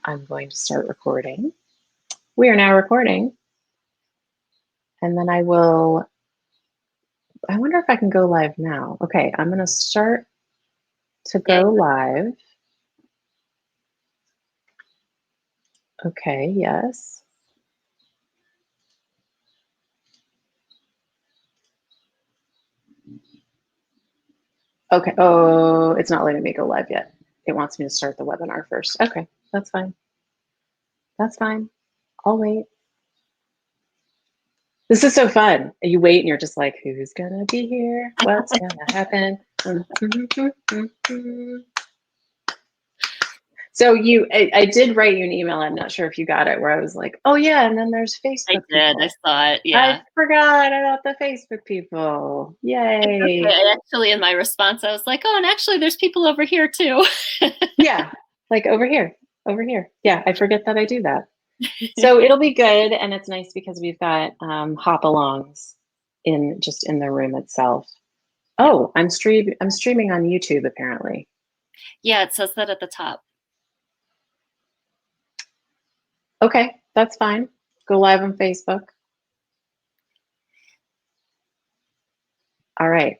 I'm going to start recording. We are now recording. And then I wonder if I can go live now. Okay, I'm going to start to go live. Okay, yes. Okay, oh, it's not letting me go live yet. It wants me to start the webinar first. Okay, that's fine. That's fine. I'll wait. This is so fun. You wait and you're just like, who's gonna be here? What's gonna happen? So I did write you an email. I'm not sure if you got it, where I was like, oh yeah, and then there's Facebook did. people. I saw it. Yeah. I forgot about the Facebook people. Yay. Okay. Actually, in my response, I was like, oh, and actually there's people over here too. Yeah, like over here. Yeah, I forget that I do that. So it'll be good, and it's nice because we've got hop-alongs in the room itself. Oh, I'm streaming on YouTube apparently. Yeah, it says that at the top. Okay, that's fine. Go live on Facebook. All right.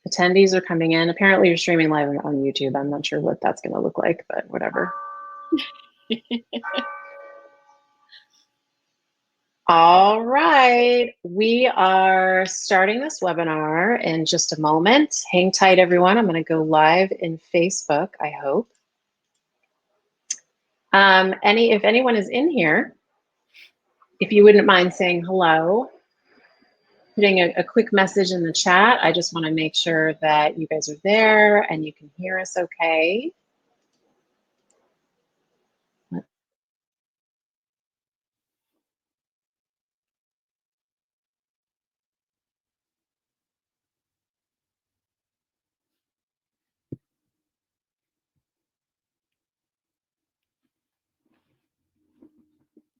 Attendees are coming in. Apparently you're streaming live on YouTube. I'm not sure what that's going to look like, but whatever. All right. We are starting this webinar in just a moment. Hang tight, everyone. I'm going to go live in Facebook, I hope. If anyone is in here, if you wouldn't mind saying hello, putting a quick message in the chat. I just want to make sure that you guys are there and you can hear us okay.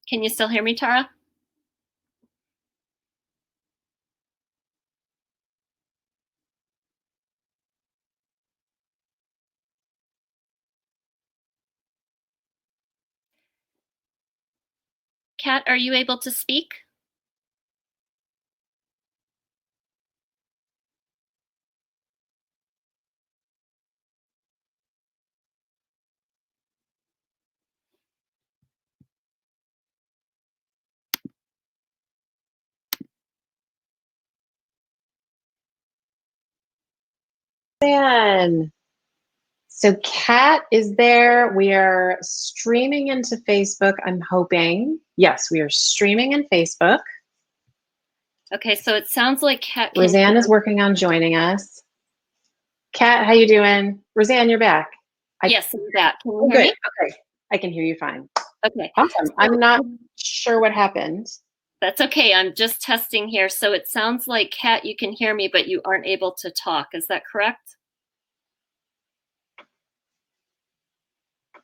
Can you still hear me, Tara? Kat, are you able to speak? So Kat is there. We are streaming into Facebook, I'm hoping. Yes, we are streaming in Facebook. Okay, so it sounds like Kat can Rosanne is working on joining us. Kat, how you doing? Rosanne, you're back. Yes, I'm back. Can you hear me? Okay, I can hear you fine. Okay. Awesome. I'm not sure what happened. That's okay. I'm just testing here. So it sounds like, Kat, you can hear me, but you aren't able to talk. Is that correct?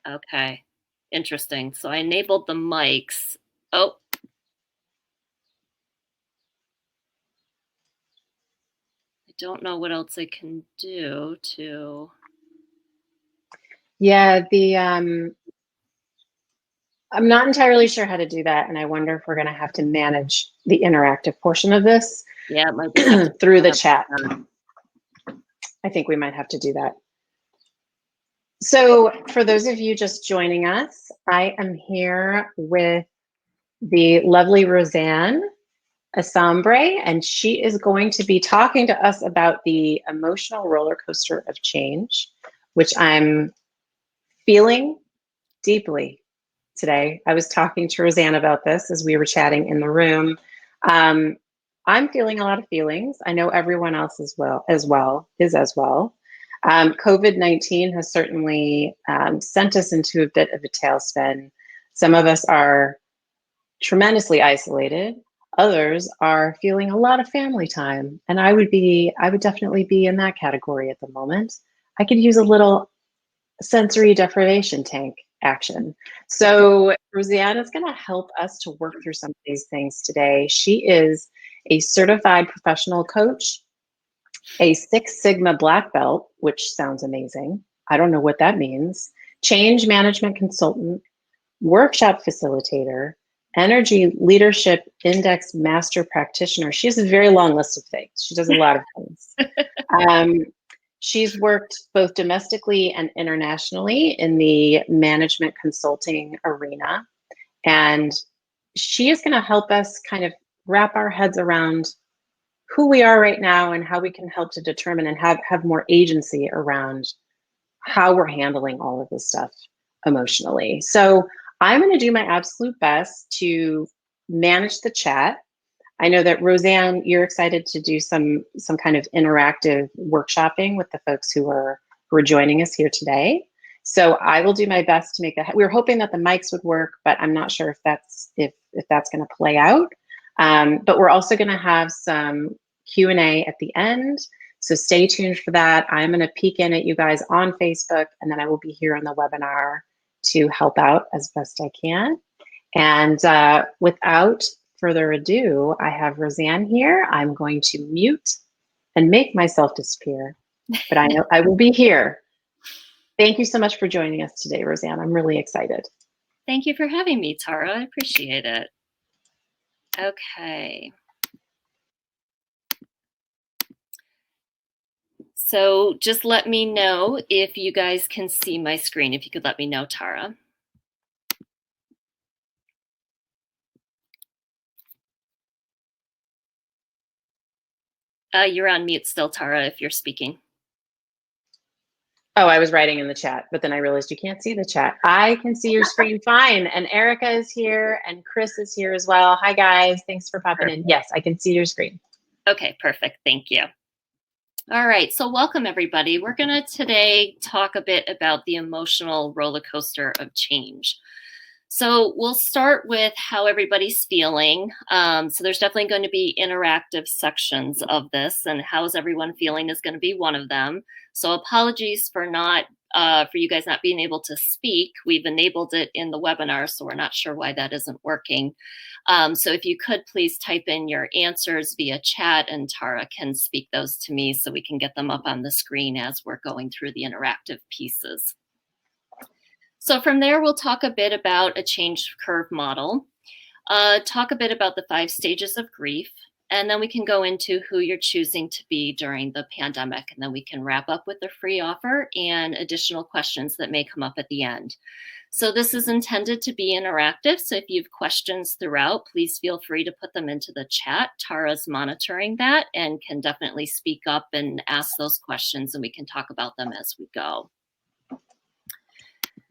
Okay. Interesting. So I enabled the mics. Oh. I don't know what else I can do to... Yeah, I'm not entirely sure how to do that, and I wonder if we're going to have to manage the interactive portion of this through the chat. I think we might have to do that. So for those of you just joining us, I am here with the lovely Rosanne Essiambre, and she is going to be talking to us about the emotional roller coaster of change, which I'm feeling deeply today. I was talking to Rosanne about this as we were chatting in the room. I'm feeling a lot of feelings. I know everyone else is as well. COVID-19 has certainly sent us into a bit of a tailspin. Some of us are tremendously isolated. Others are feeling a lot of family time. And I would definitely be in that category at the moment. I could use a little sensory deprivation tank action. So Rosanne is going to help us to work through some of these things today. She is a certified professional coach, a Six Sigma black belt, which sounds amazing. I don't know what that means. Change management consultant, workshop facilitator, energy leadership index master practitioner. She has a very long list of things. She does a lot of things. She's worked both domestically and internationally in the management consulting arena. And she is going to help us kind of wrap our heads around who we are right now and how we can help to determine and have more agency around how we're handling all of this stuff emotionally. So I'm going to do my absolute best to manage the chat. I know that Rosanne, you're excited to do some kind of interactive workshopping with the folks who are joining us here today. So I will do my best to make that. We were hoping that the mics would work, but I'm not sure if that's going to play out. But we're also going to have some Q&A at the end. So stay tuned for that. I'm going to peek in at you guys on Facebook, and then I will be here on the webinar to help out as best I can. And without further ado, I have Rosanne here. I'm going to mute and make myself disappear, but I know I will be here. Thank you so much for joining us today, Rosanne. I'm really excited. Thank you for having me, Tara. I appreciate it. Okay. So just let me know if you guys can see my screen. If you could let me know, Tara. You're on mute still, Tara, if you're speaking. Oh, I was writing in the chat, but then I realized you can't see the chat. I can see your screen fine. And Erica is here and Chris is here as well. Hi, guys. Thanks for popping in. Yes, I can see your screen. Okay, perfect. Thank you. All right, so welcome everybody. We're going to today talk a bit about the emotional roller coaster of change. So we'll start with how everybody's feeling. So there's definitely going to be interactive sections of this, and how's everyone feeling is going to be one of them. So apologies for you guys not being able to speak. We've enabled it in the webinar, so we're not sure why that isn't working. So if you could please type in your answers via chat, and Tara can speak those to me so we can get them up on the screen as we're going through the interactive pieces. So from there, we'll talk a bit about a change curve model, talk a bit about the 5 stages of grief, and then we can go into who you're choosing to be during the pandemic, and then we can wrap up with a free offer and additional questions that may come up at the end. So this is intended to be interactive, so if you have questions throughout, please feel free to put them into the chat. Tara's monitoring that and can definitely speak up and ask those questions, and we can talk about them as we go.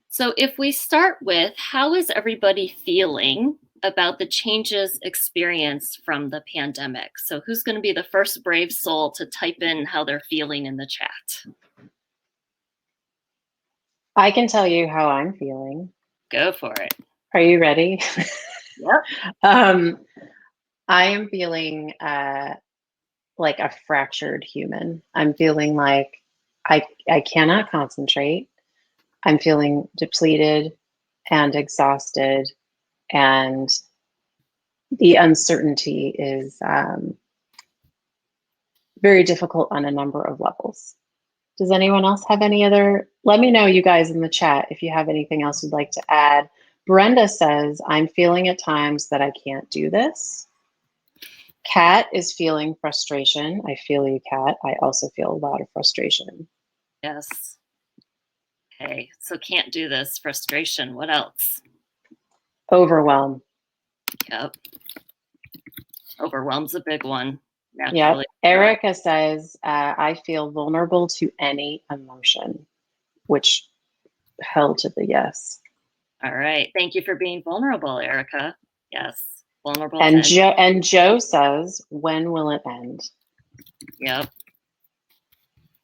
So if we start with, how is everybody feeling about the changes experienced from the pandemic? So who's going to be the first brave soul to type in how they're feeling in the chat? I can tell you how I'm feeling. Go for it. Are you ready? Yep. I am feeling like a fractured human. I'm feeling like I cannot concentrate. I'm feeling depleted and exhausted, and the uncertainty is very difficult on a number of levels. Does anyone else have any other? Let me know, you guys, in the chat if you have anything else you'd like to add. Brenda says, I'm feeling at times that I can't do this. Kat is feeling frustration. I feel you, Kat. I also feel a lot of frustration. Yes. Okay, so can't do this, frustration. What else? Overwhelm. Yep. Overwhelm's a big one. Yep. Erica says, I feel vulnerable to any emotion, which held to the yes. All right. Thank you for being vulnerable, Erica. Yes. Vulnerable. And Joe says, when will it end? Yep.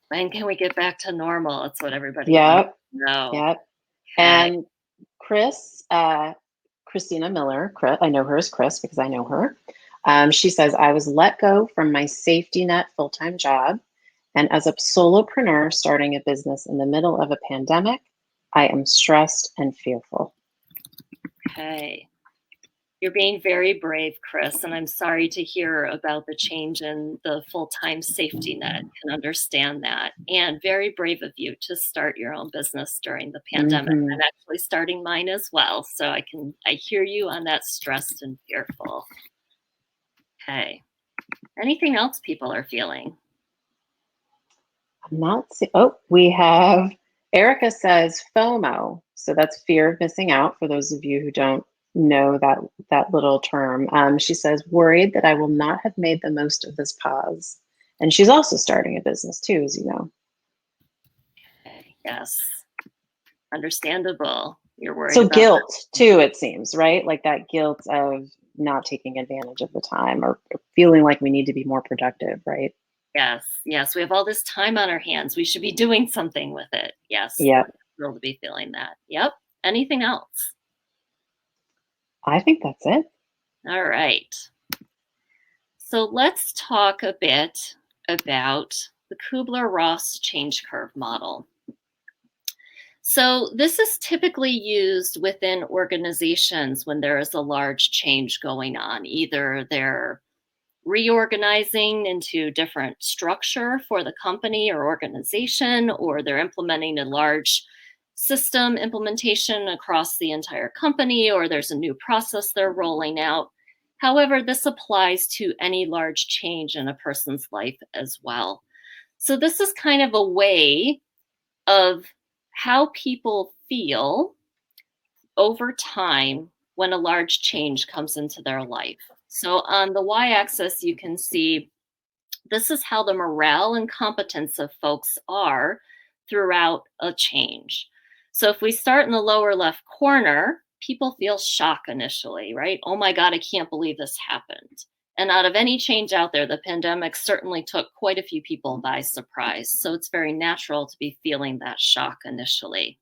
When can we get back to normal? That's what everybody wants to know. Yep. Okay. And Chris, Christina Miller, I know her as Chris because I know her. She says, I was let go from my safety net full-time job. And as a solopreneur starting a business in the middle of a pandemic, I am stressed and fearful. Okay. You're being very brave, Chris, and I'm sorry to hear about the change in the full-time safety net. Can understand that. And very brave of you to start your own business during the pandemic. Mm-hmm. I'm actually starting mine as well, so I hear you on that, stressed and fearful. Okay. Anything else people are feeling? I'm not see- Oh, we have Erica says FOMO. So that's fear of missing out for those of you who don't know that little term. She says, worried that I will not have made the most of this pause. And she's also starting a business too, as you know. Okay. Yes. Understandable. You're worried So about that. guilt too, it seems, right? Like that guilt of not taking advantage of the time or feeling like we need to be more productive, right? Yes. Yes. We have all this time on our hands. We should be doing something with it. Yes. Yep. Thrilled to be feeling that. Yep. Anything else? I think that's it. All right. So let's talk a bit about the Kubler-Ross change curve model. So this is typically used within organizations when there is a large change going on. Either they're reorganizing into different structure for the company or organization, or they're implementing a large system implementation across the entire company, or there's a new process they're rolling out. However, this applies to any large change in a person's life as well. So this is kind of a way of how people feel over time when a large change comes into their life. So on the y-axis, you can see this is how the morale and competence of folks are throughout a change. So if we start in the lower left corner, people feel shock initially, right? Oh my God, I can't believe this happened. And out of any change out there, the pandemic certainly took quite a few people by surprise. So it's very natural to be feeling that shock initially.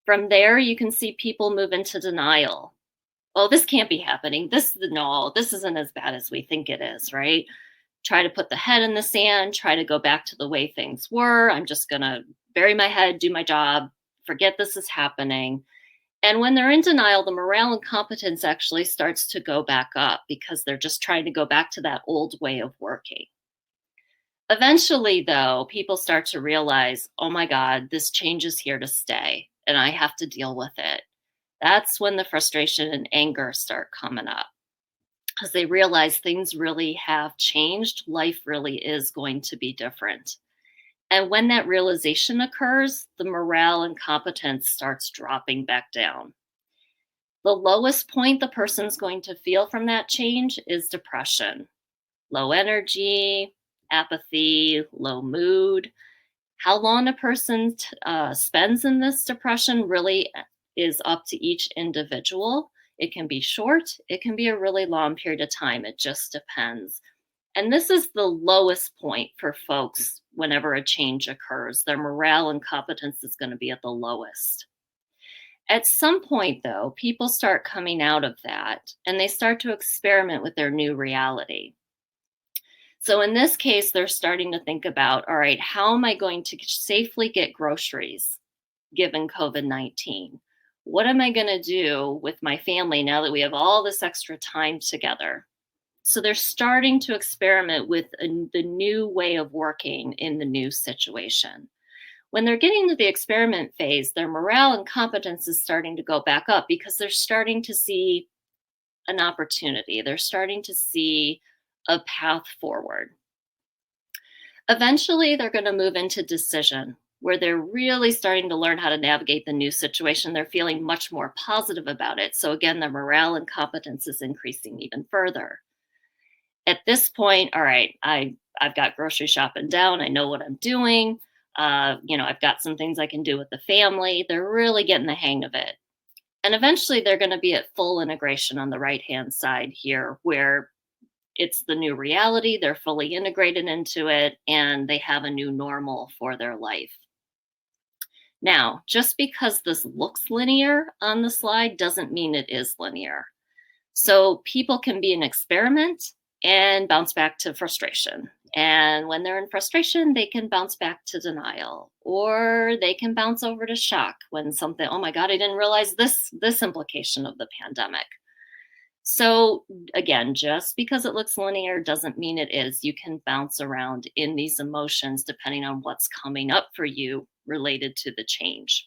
From there, you can see people move into denial. Oh, this can't be happening. This isn't as bad as we think it is, right? Try to put the head in the sand, try to go back to the way things were. I'm just going to bury my head, do my job, forget this is happening. And when they're in denial, the morale and competence actually starts to go back up because they're just trying to go back to that old way of working. Eventually, though, people start to realize, oh my God, this change is here to stay and I have to deal with it. That's when the frustration and anger start coming up because they realize things really have changed. Life really is going to be different. And when that realization occurs, the morale and competence starts dropping back down. The lowest point the person's going to feel from that change is depression. Low energy, apathy, low mood. How long a person spends in this depression really is up to each individual. It can be short, it can be a really long period of time. It just depends. And this is the lowest point for folks whenever a change occurs. Their morale and competence is going to be at the lowest. At some point, though, people start coming out of that and they start to experiment with their new reality. So in this case, they're starting to think about, all right, how am I going to safely get groceries given COVID-19? What am I going to do with my family now that we have all this extra time together? So they're starting to experiment with the new way of working in the new situation. When they're getting to the experiment phase, their morale and competence is starting to go back up because they're starting to see an opportunity. They're starting to see a path forward. Eventually, they're going to move into decision, where they're really starting to learn how to navigate the new situation. They're feeling much more positive about it. So again, their morale and competence is increasing even further. At this point, all right, I've got grocery shopping down. I know what I'm doing. I've got some things I can do with the family. They're really getting the hang of it. And eventually they're going to be at full integration on the right-hand side here, where it's the new reality. They're fully integrated into it and they have a new normal for their life. Now, just because this looks linear on the slide doesn't mean it is linear. So people can be an experiment and bounce back to frustration. And when they're in frustration, they can bounce back to denial, or they can bounce over to shock when something, oh my God, I didn't realize this implication of the pandemic. So again, just because it looks linear doesn't mean it is. You can bounce around in these emotions depending on what's coming up for you related to the change.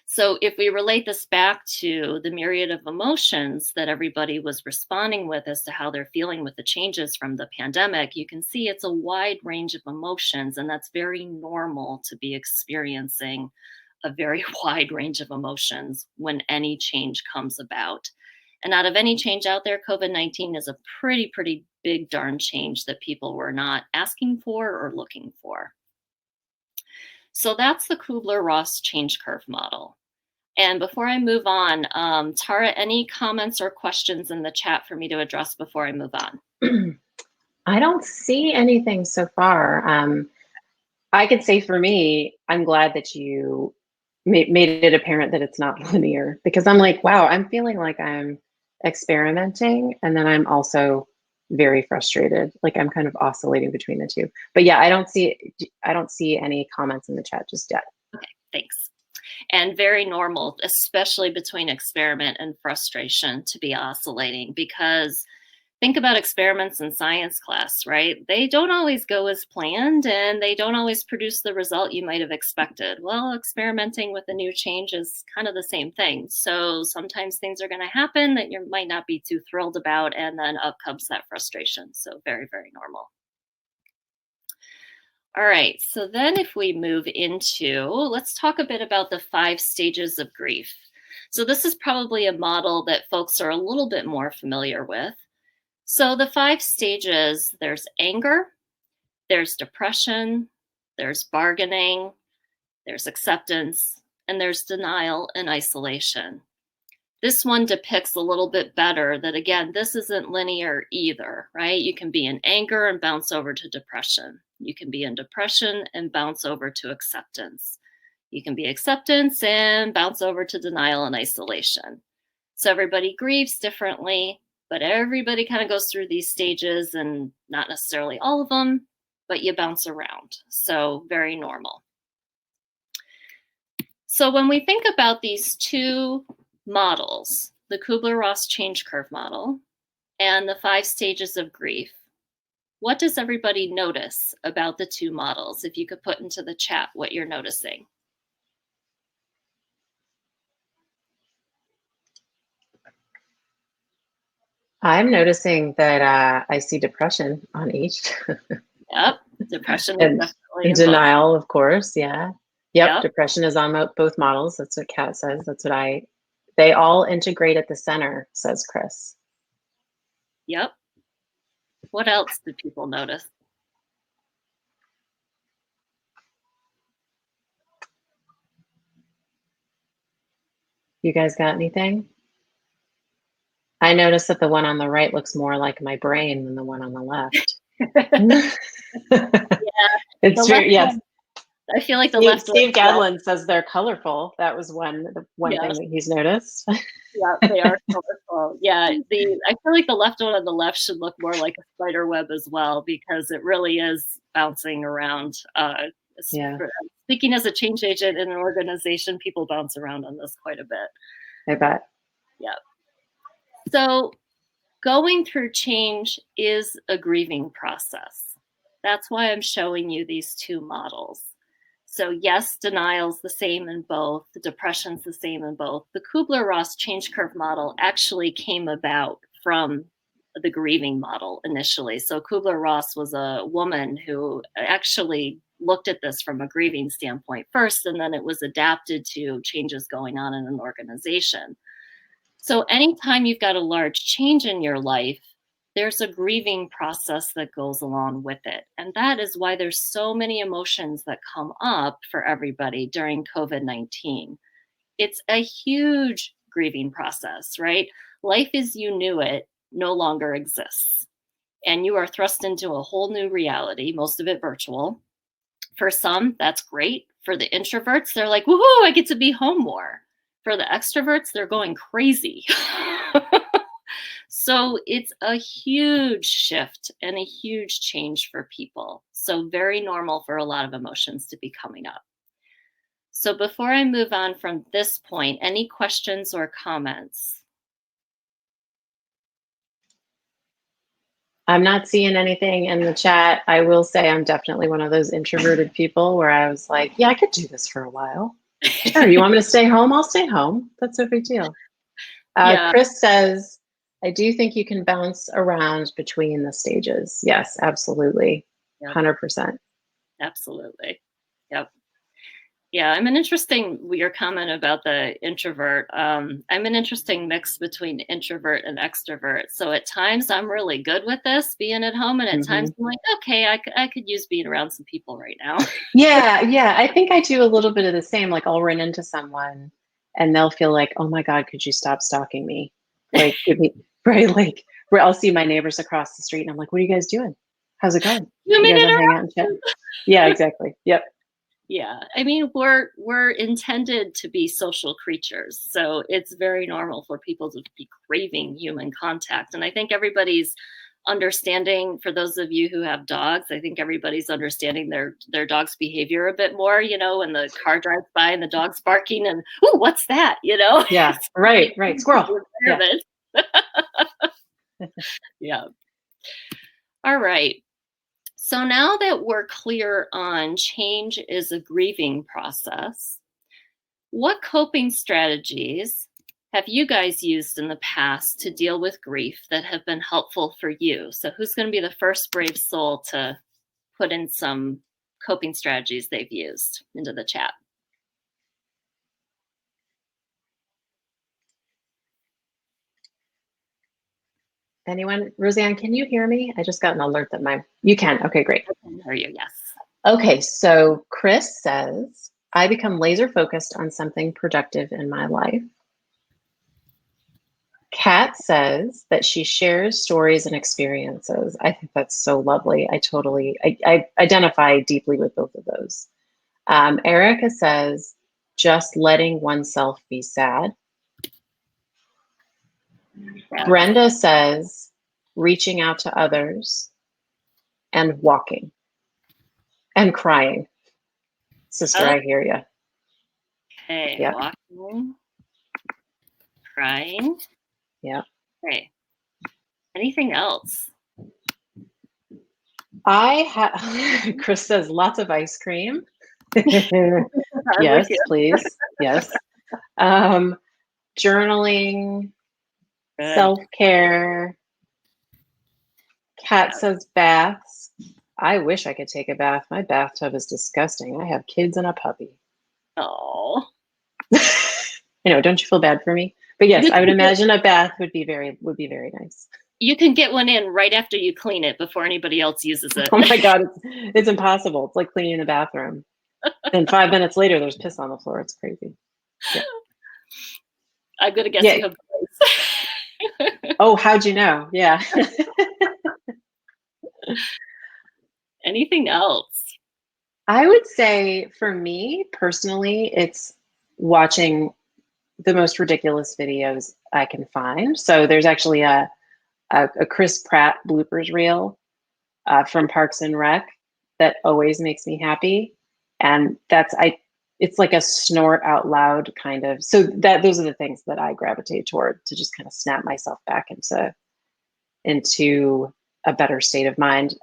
So if we relate this back to the myriad of emotions that everybody was responding with as to how they're feeling with the changes from the pandemic, you can see it's a wide range of emotions, and that's very normal to be experiencing a very wide range of emotions when any change comes about. And out of any change out there, COVID-19 is a pretty big darn change that people were not asking for or looking for. So that's the Kubler-Ross change curve model. And before I move on, Tara, any comments or questions in the chat for me to address before I move on? I don't see anything so far. I could say for me, I'm glad that you made it apparent that it's not linear, because I'm like, wow, I'm feeling like I'm experimenting, and then I'm also very frustrated. Like I'm kind of oscillating between the two. But yeah, I don't see any comments in the chat just yet. Okay, thanks. And very normal, especially between experiment and frustration, to be oscillating, because think about experiments in science class, right? They don't always go as planned, and they don't always produce the result you might have expected. Well, experimenting with a new change is kind of the same thing. So sometimes things are going to happen that you might not be too thrilled about, and then up comes that frustration. So very normal. All right, so then if we move into, let's talk a bit about the 5 stages of grief. So this is probably a model that folks are a little bit more familiar with. So the 5 stages, there's anger, there's depression, there's bargaining, there's acceptance, and there's denial and isolation. This one depicts a little bit better that, again, this isn't linear either, right? You can be in anger and bounce over to depression. You can be in depression and bounce over to acceptance. You can be acceptance and bounce over to denial and isolation. So everybody grieves differently, but everybody kind of goes through these stages, and not necessarily all of them, but you bounce around. So very normal. So when we think about these 2 models, the Kubler-Ross change curve model and the 5 stages of grief, what does everybody notice about the 2 models? If you could put into the chat what you're noticing. I'm noticing that I see depression on each. Yep, depression and is definitely denial, of course. Yeah. Yep. Yep. Depression is on both models. That's what Kat says. That's what they all integrate at the center, says Chris. Yep. What else did people notice? You guys got anything? I noticed that the one on the right looks more like my brain than the one on the left. Yeah. It's very, yes. I feel like the left one. Steve Gadlin says they're colorful. That was one Yes. thing that he's noticed. Yeah, they are colorful. Yeah, I feel like the left one on the left should look more like a spider web as well, because it really is bouncing around. Yeah. Speaking as a change agent in an organization, people bounce around on this quite a bit. I bet. Yeah. So going through change is a grieving process. That's why I'm showing you these 2 models. So yes, denial's the same in both. The depression's the same in both. The Kubler-Ross change curve model actually came about from the grieving model initially. So Kubler-Ross was a woman who actually looked at this from a grieving standpoint first, and then it was adapted to changes going on in an organization. So anytime you've got a large change in your life, there's a grieving process that goes along with it. And that is why there's so many emotions that come up for everybody during COVID-19. It's a huge grieving process, right? Life as you knew it no longer exists. And you are thrust into a whole new reality, most of it virtual. For some, that's great. For the introverts, they're like, woohoo, I get to be home more. For the extroverts, they're going crazy. So it's a huge shift and a huge change for people. So very normal for a lot of emotions to be coming up. So before I move on from this point, any questions or comments? I'm not seeing anything in the chat. I will say I'm definitely one of those introverted people where I was like, yeah, I could do this for a while. Sure, you want me to stay home? I'll stay home. That's no big deal. Yeah. Chris says, I do think you can bounce around between the stages. Yes, absolutely. Yep. 100%. Absolutely. Yep. Yeah, I'm an interesting, your comment about the introvert. I'm an interesting mix between introvert and extrovert. So at times I'm really good with this, being at home. And at times I'm like, okay, I could use being around some people right now. Yeah. I think I do a little bit of the same. Like I'll run into someone and they'll feel like, oh my God, could you stop stalking me? Like, give me, right? Like, where I'll see my neighbors across the street and I'm like, what are you guys doing? How's it going? You You mean guys want to hang out and chat? Yeah, exactly. Yep. Yeah, I mean, we're intended to be social creatures, so it's very normal for people to be craving human contact. And I think everybody's understanding, for those of you who have dogs, I think everybody's understanding their dog's behavior a bit more, you know, when the car drives by and the dog's barking and, oh, what's that? You know? Yeah, right. Squirrel. Yeah. Yeah. All right. So now that we're clear on change is a grieving process, what coping strategies have you guys used in the past to deal with grief that have been helpful for you? So who's going to be the first brave soul to put in some coping strategies they've used into the chat? Anyone? Roseanne, can you hear me? I just got an alert that you can. Okay, great. I can hear you, yes. Okay, so Chris says, I become laser focused on something productive in my life. Kat says that she shares stories and experiences. I think that's so lovely. I identify deeply with both of those. Erica says, just letting oneself be sad. Yeah. Brenda says, reaching out to others and walking and crying. Sister, I hear you. Okay, Yeah. walking, crying. Yeah. Okay. Anything else? Chris says lots of ice cream. Yes, please. Yes. Journaling, self-care. Kat says baths. I wish I could take a bath. My bathtub is disgusting. I have kids and a puppy. Oh. Don't you feel bad for me? But yes, I would imagine a bath would be very nice. You can get one in right after you clean it before anybody else uses it. Oh my God, it's impossible. It's like cleaning the bathroom. Then 5 minutes later, there's piss on the floor. It's crazy. Yeah. I'm gonna guess you have boys. Oh, how'd you know? Yeah. Anything else? I would say for me personally, it's watching the most ridiculous videos I can find. So there's actually a Chris Pratt bloopers reel from Parks and Rec that always makes me happy, and it's like a snort out loud kind of. So those are the things that I gravitate toward to just kind of snap myself back into a better state of mind.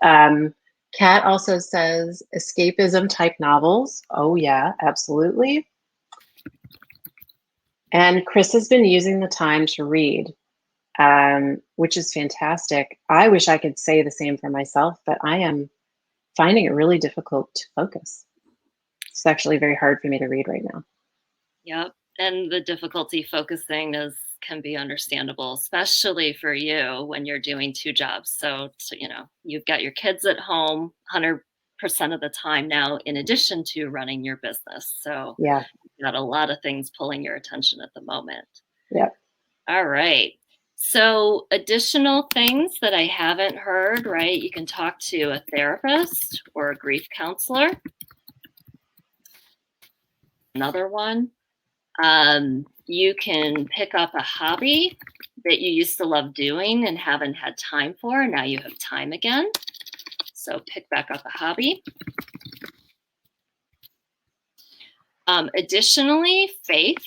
Kat also says escapism type novels. Oh yeah, absolutely. And Chris has been using the time to read, which is fantastic. I wish I could say the same for myself, but I am finding it really difficult to focus. It's actually very hard for me to read right now. Yep. And the difficulty focusing can be understandable, especially for you when you're doing two jobs. So you've got your kids at home 100% of the time now, in addition to running your business. So yeah, you've got a lot of things pulling your attention at the moment. Yeah. All right. So additional things that I haven't heard, right? You can talk to a therapist or a grief counselor. Another one. You can pick up a hobby that you used to love doing and haven't had time for, and now you have time again. So pick back up a hobby. Additionally, faith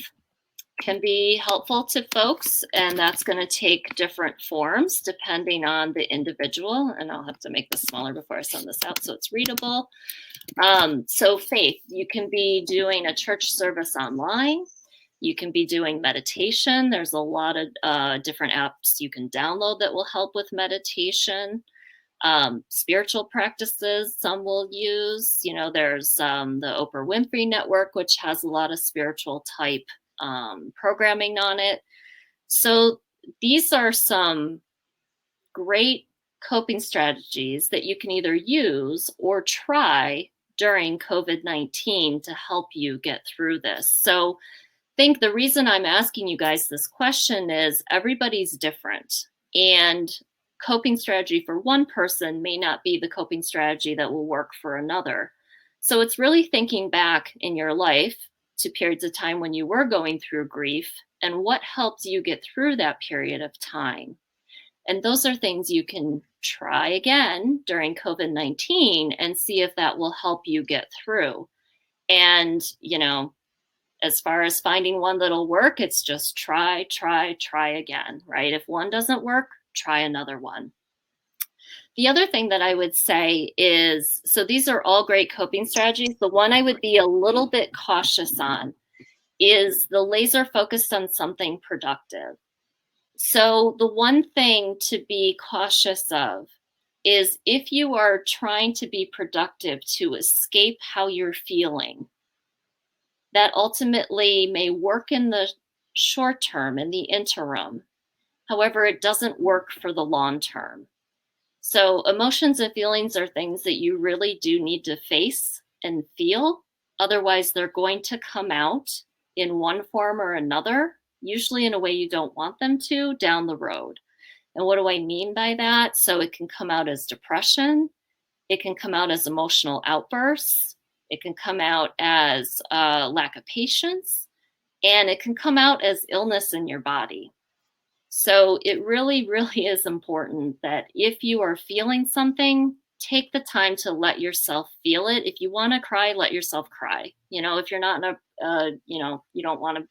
can be helpful to folks, and that's going to take different forms depending on the individual. And I'll have to make this smaller before I send this out so it's readable. So faith, you can be doing a church service online. You can be doing meditation. There's a lot of different apps you can download that will help with meditation. Spiritual practices, some will use. There's the Oprah Winfrey Network, which has a lot of spiritual type programming on it. So these are some great coping strategies that you can either use or try during COVID-19 to help you get through this. So I think the reason I'm asking you guys this question is everybody's different, and coping strategy for one person may not be the coping strategy that will work for another. So it's really thinking back in your life to periods of time when you were going through grief and what helped you get through that period of time. And those are things you can try again during COVID-19 and see if that will help you get through. And, as far as finding one that'll work, it's just try again, right? If one doesn't work, try another one. The other thing that I would say is, so these are all great coping strategies. The one I would be a little bit cautious on is the laser focused on something productive. So the one thing to be cautious of is if you are trying to be productive to escape how you're feeling, that ultimately may work in the short term, in the interim. However, it doesn't work for the long term. So emotions and feelings are things that you really do need to face and feel. Otherwise, they're going to come out in one form or another, usually in a way you don't want them to, down the road. And what do I mean by that? So it can come out as depression. It can come out as emotional outbursts. It can come out as lack of patience. And it can come out as illness in your body. So it really, really is important that if you are feeling something, take the time to let yourself feel it. If you want to cry, let yourself cry. If you're not in a, you don't want to,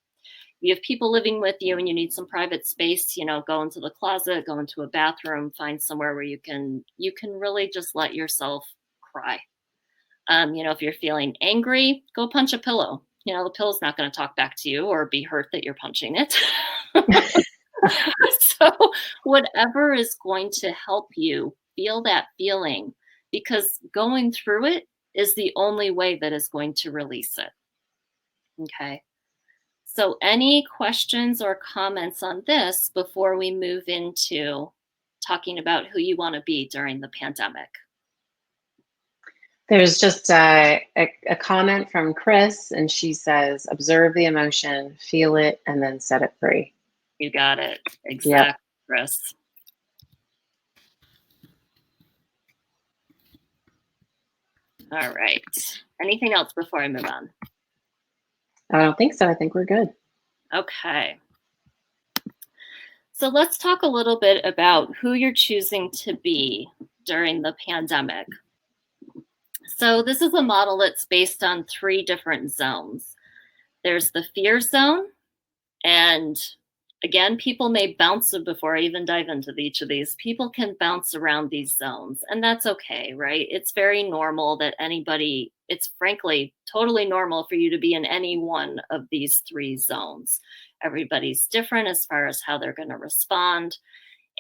you have people living with you and you need some private space, go into the closet, go into a bathroom, find somewhere where you can really just let yourself cry. If you're feeling angry, go punch a pillow. The pillow's not going to talk back to you or be hurt that you're punching it. So whatever is going to help you feel that feeling, because going through it is the only way that is going to release it. Okay. So any questions or comments on this before we move into talking about who you want to be during the pandemic? There's just a comment from Chris, and she says, observe the emotion, feel it, and then set it free. You got it. Exactly, yep. Chris. All right. Anything else before I move on? I don't think so. I think we're good. Okay. So let's talk a little bit about who you're choosing to be during the pandemic. So this is a model that's based on 3 different zones. There's the fear zone, and again, people may bounce, before I even dive into each of these, people can bounce around these zones, and that's okay, right? It's very normal that it's frankly totally normal for you to be in any one of these 3 zones. Everybody's different as far as how they're going to respond.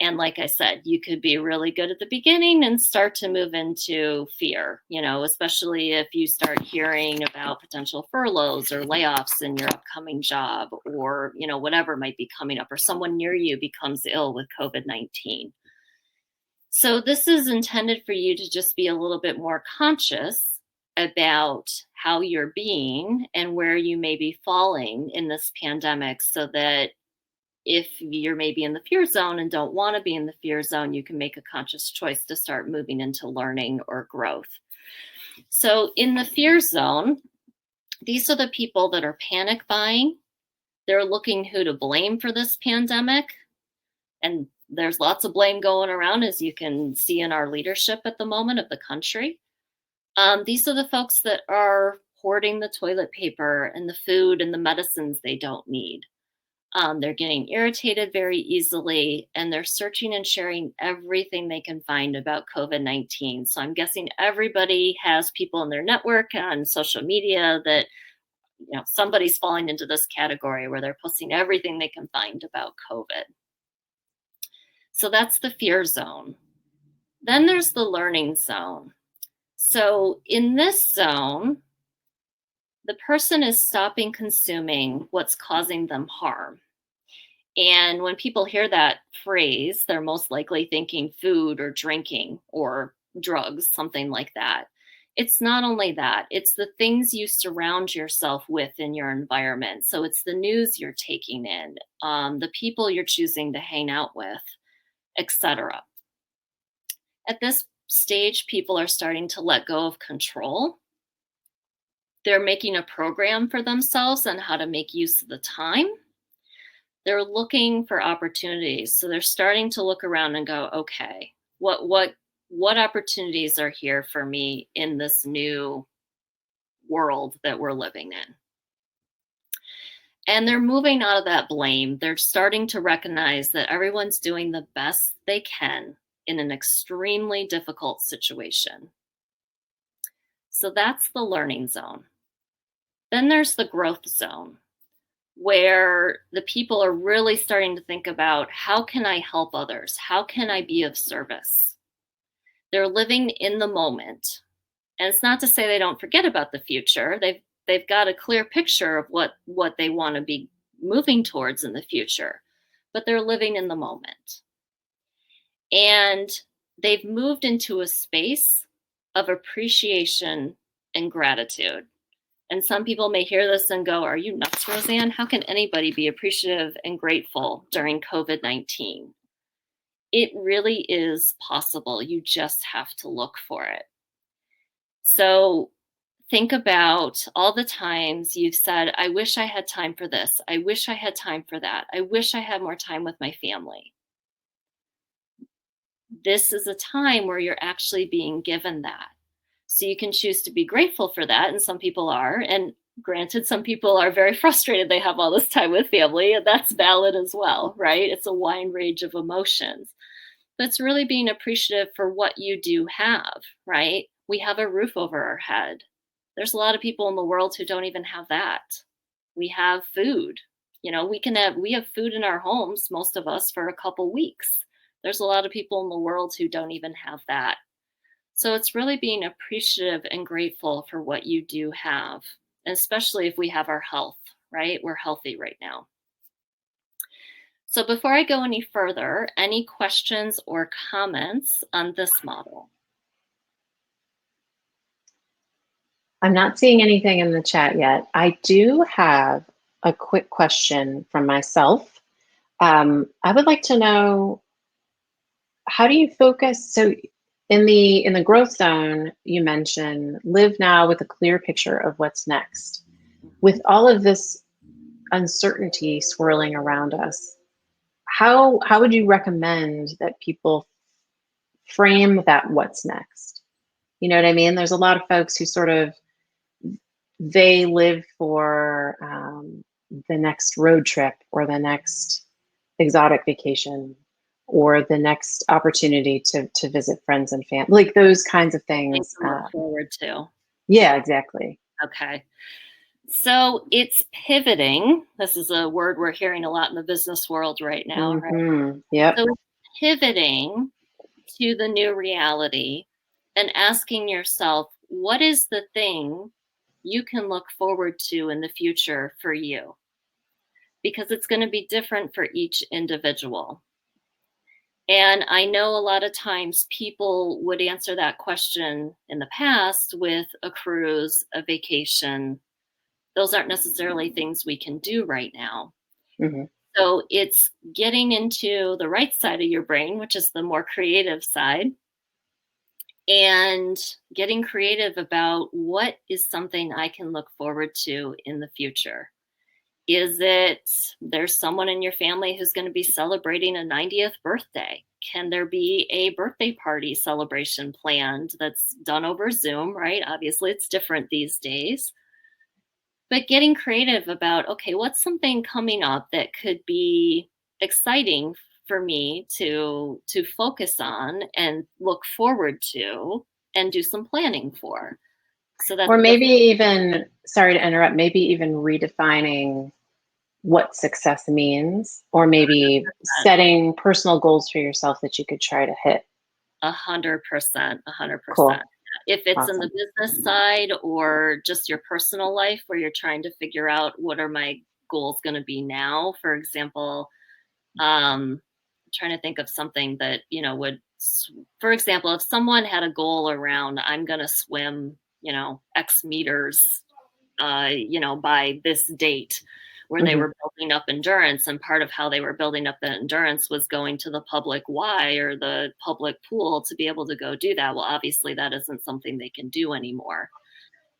And like I said, you could be really good at the beginning and start to move into fear, especially if you start hearing about potential furloughs or layoffs in your upcoming job, or, whatever might be coming up, or someone near you becomes ill with COVID-19. So this is intended for you to just be a little bit more conscious about how you're being and where you may be falling in this pandemic, so that if you're maybe in the fear zone and don't want to be in the fear zone, you can make a conscious choice to start moving into learning or growth. So in the fear zone, these are the people that are panic buying. They're looking who to blame for this pandemic. And there's lots of blame going around, as you can see in our leadership at the moment of the country. These are the folks that are hoarding the toilet paper and the food and the medicines they don't need. They're getting irritated very easily, and they're searching and sharing everything they can find about COVID-19. So I'm guessing everybody has people in their network on social media that, somebody's falling into this category where they're posting everything they can find about COVID. So that's the fear zone. Then there's the learning zone. So in this zone, the person is stopping consuming what's causing them harm. And when people hear that phrase, they're most likely thinking food or drinking or drugs, something like that. It's not only that, it's the things you surround yourself with in your environment. So it's the news you're taking in, the people you're choosing to hang out with, etc. At this stage, people are starting to let go of control. They're making a program for themselves on how to make use of the time. They're looking for opportunities. So they're starting to look around and go, okay, what opportunities are here for me in this new world that we're living in? And they're moving out of that blame. They're starting to recognize that everyone's doing the best they can in an extremely difficult situation. So that's the learning zone. Then there's the growth zone, where the people are really starting to think about, how can I help others? How can I be of service? They're living in the moment. And it's not to say they don't forget about the future. They've got a clear picture of what they want to be moving towards in the future, but they're living in the moment. And they've moved into a space of appreciation and gratitude. And some people may hear this and go, are you nuts, Rosanne? How can anybody be appreciative and grateful during COVID-19? It really is possible. You just have to look for it. So think about all the times you've said, I wish I had time for this. I wish I had time for that. I wish I had more time with my family. This is a time where you're actually being given that. So you can choose to be grateful for that, and some people are. And granted, some people are very frustrated they have all this time with family, and that's valid as well, right? It's a wide range of emotions. But it's really being appreciative for what you do have, right? We have a roof over our head. There's a lot of people in the world who don't even have that. We have food. We have food in our homes, most of us, for a couple weeks. There's a lot of people in the world who don't even have that. So it's really being appreciative and grateful for what you do have, especially if we have our health, right? We're healthy right now. So before I go any further, any questions or comments on this model? I'm not seeing anything in the chat yet. I do have a quick question from myself. I would like to know, how do you focus? So in the growth zone, you mentioned live now with a clear picture of what's next. With all of this uncertainty swirling around us, how would you recommend that people frame that what's next? You know what I mean? There's a lot of folks who sort of, they live for the next road trip or the next exotic vacation or the next opportunity to visit friends and family, like those kinds of things. To look forward to. Yeah, exactly. Okay. So it's pivoting. This is a word we're hearing a lot in the business world right now, right? Yep. So it's pivoting to the new reality and asking yourself, what is the thing you can look forward to in the future for you? Because it's going to be different for each individual. And I know a lot of times people would answer that question in the past with a cruise, a vacation. Those aren't necessarily things we can do right now. Mm-hmm. So it's getting into the right side of your brain, which is the more creative side, and getting creative about what is something I can look forward to in the future. Is it there's someone in your family who's going to be celebrating a 90th birthday? Can there be a birthday party celebration planned that's done over Zoom, right? Obviously, it's different these days. But getting creative about, okay, what's something coming up that could be exciting for me to focus on and look forward to and do some planning for. So that's Or maybe even, sorry to interrupt, maybe even redefining what success means, or maybe setting personal goals for yourself that you could try to hit. 100%, 100%. Cool. If it's Awesome. in the business side or just your personal life where you're trying to figure out what are my goals going to be now, for example, I'm trying to think of something that, you know, would, for example, if someone had a goal around, I'm going to swim, you know, X meters, you know, by this date, where they were building up endurance, and part of how they were building up the endurance was going to the public Y or the public pool to be able to go do that. Well, obviously that isn't something they can do anymore.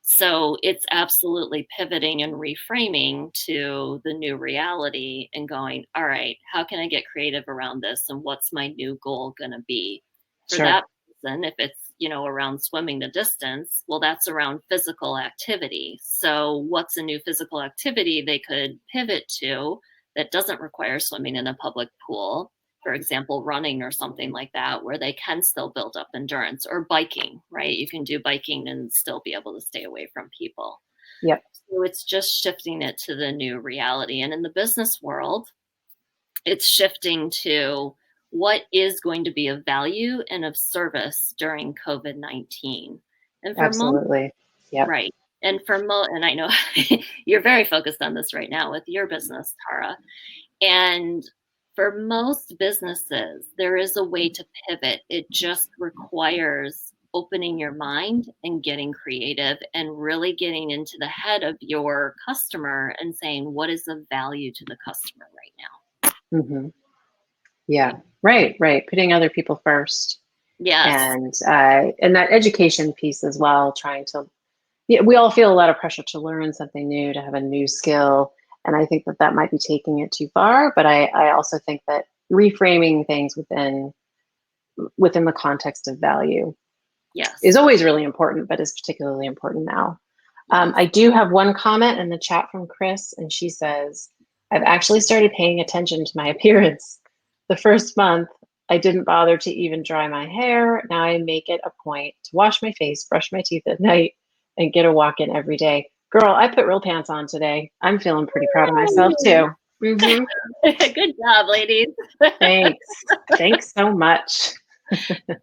So it's absolutely pivoting and reframing to the new reality and going, all right, how can I get creative around this? And what's my new goal going to be? For Sure. that reason, if it's, you know, around swimming the distance, well, that's around physical activity. So what's a new physical activity they could pivot to that doesn't require swimming in a public pool? For example, running or something like that, where they can still build up endurance, or biking, right? You can do biking and still be able to stay away from people. Yep. So it's just shifting it to the new reality. And in the business world, it's shifting to what is going to be of value and of service during COVID-19. And for Absolutely. Yep. right. And and I know you're very focused on this right now with your business, Tara. And for most businesses, there is a way to pivot. It just requires opening your mind and getting creative and really getting into the head of your customer and saying, what is of value to the customer right now? Mm-hmm. Yeah. Right. Putting other people first. Yes. And that education piece as well, trying to, yeah, we all feel a lot of pressure to learn something new, to have a new skill. And I think that might be taking it too far. But I also think that reframing things within the context of value, Yes, is always really important, but is particularly important now. yes. I do have one comment in the chat from Chris, and she says, I've actually started paying attention to my appearance. The first month, I didn't bother to even dry my hair. Now I make it a point to wash my face, brush my teeth at night, and get a walk in every day. Girl, I put real pants on today. I'm feeling pretty proud of myself too. Mm-hmm. Good job, ladies. Thanks. Thanks so much.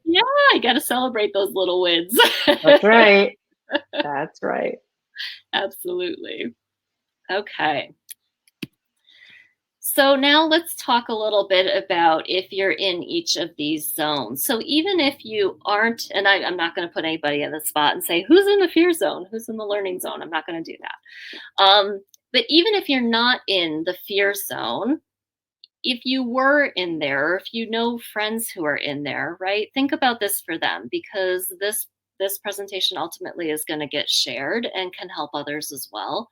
Yeah, I got to celebrate those little wins. That's right. That's right. Absolutely. Okay. So now let's talk a little bit about if you're in each of these zones. So even if you aren't, and I'm not going to put anybody in the spot and say, who's in the fear zone? Who's in the learning zone? I'm not going to do that. But even if you're not in the fear zone, if you were in there, or if you know friends who are in there, right? Think about this for them, because this presentation ultimately is going to get shared and can help others as well.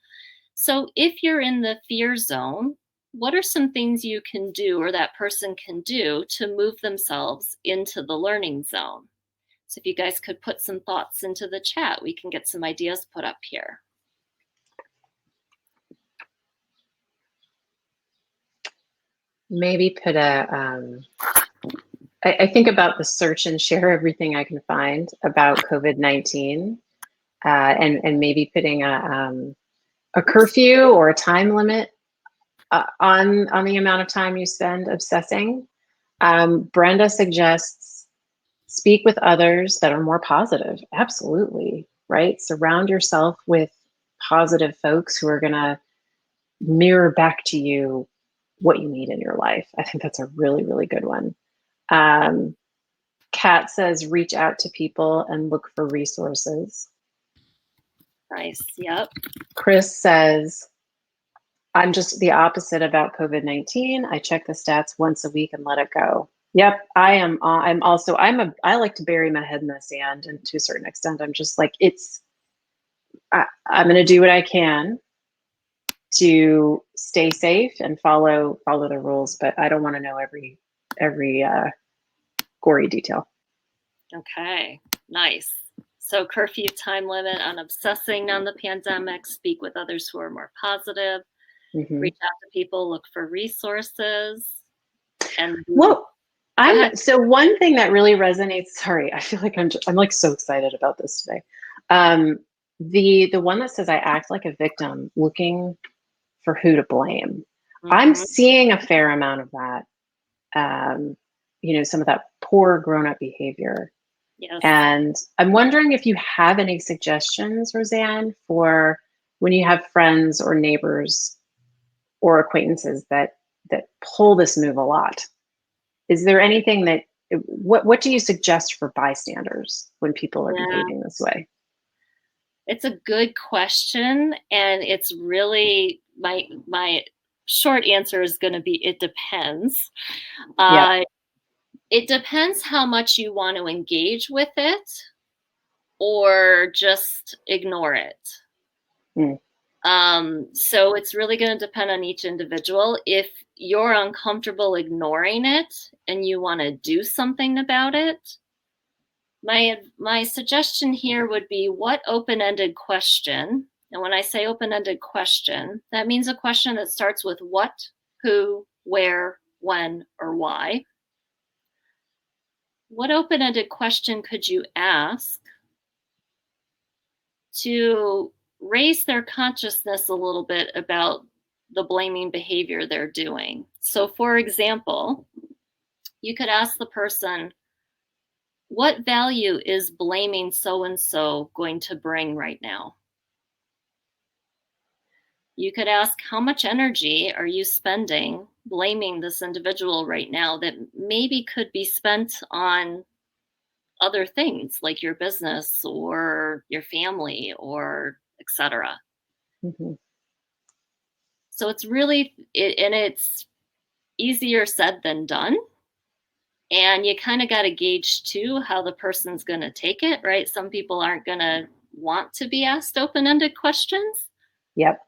So if you're in the fear zone, what are some things you can do, or that person can do, to move themselves into the learning zone? So if you guys could put some thoughts into the chat, we can get some ideas put up here. Maybe put I think about the search and share everything I can find about COVID-19, and maybe putting a curfew or a time limit on the amount of time you spend obsessing. Brenda suggests speak with others that are more positive. Absolutely, right? Surround yourself with positive folks who are going to mirror back to you what you need in your life. I think that's a really, really good one. Kat says, reach out to people and look for resources. Nice. Yep. Chris says, I'm just the opposite about COVID-19. I check the stats once a week and let it go. Yep, I am. I like to bury my head in the sand, and to a certain extent, I'm just like, I'm going to do what I can. to stay safe and follow the rules, but I don't want to know every gory detail. Okay, nice. So curfew, time limit on obsessing on the pandemic, speak with others who are more positive, reach out to people, look for resources. And well, so one thing that really resonates, sorry, I feel like I'm like so excited about this today. The one that says I act like a victim looking for who to blame. I'm seeing a fair amount of that. Some of that poor grown-up behavior. Yes. And I'm wondering if you have any suggestions, Rosanne, for when you have friends or neighbors or acquaintances that pull this move a lot. Is there anything that what do you suggest for bystanders when people are behaving this way? It's a good question, and it's really my short answer is going to be it depends. It depends how much you want to engage with it or just ignore it. So it's really going to depend on each individual. If you're uncomfortable ignoring it and you want to do something about it, my suggestion here would be what open-ended question. And when I say open-ended question, that means a question that starts with what, who, where, when, or why. What open-ended question could you ask to raise their consciousness a little bit about the blaming behavior they're doing? So for example, you could ask the person, what value is blaming so-and-so going to bring right now? You could ask, how much energy are you spending blaming this individual right now that maybe could be spent on other things like your business or your family or etc. So it's really, and it's easier said than done. And you kind of got to gauge too how the person's going to take it, right? Some people aren't going to want to be asked open-ended questions. Yep.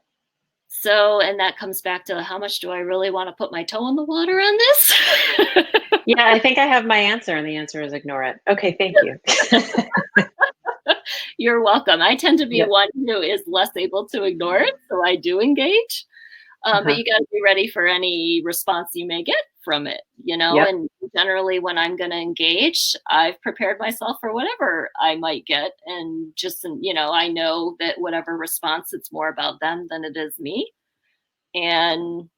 So, and that comes back to how much do I really want to put my toe in the water on this? Yeah, I think I have my answer, and the answer is ignore it. Okay, thank you. You're welcome. I tend to be one who is less able to ignore it, so I do engage. But you got to be ready for any response you may get from it, and generally when I'm going to engage, I've prepared myself for whatever I might get. And just, I know that whatever response, it's more about them than it is me. And,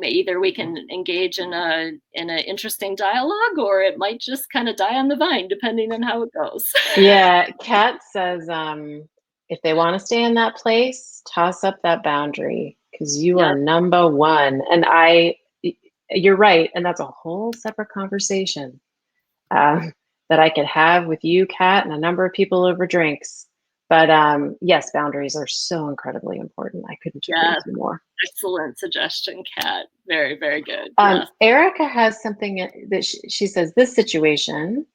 either we can engage in an interesting dialogue, or it might just kind of die on the vine, depending on how it goes. Yeah. Kat says, if they want to stay in that place, toss up that boundary because you are number one. And you're right. And that's a whole separate conversation that I could have with you, Kat, and a number of people over drinks. But yes, boundaries are so incredibly important. I couldn't agree with you more. Excellent suggestion, Kat. Very, very good. Erica has something that she says, this situation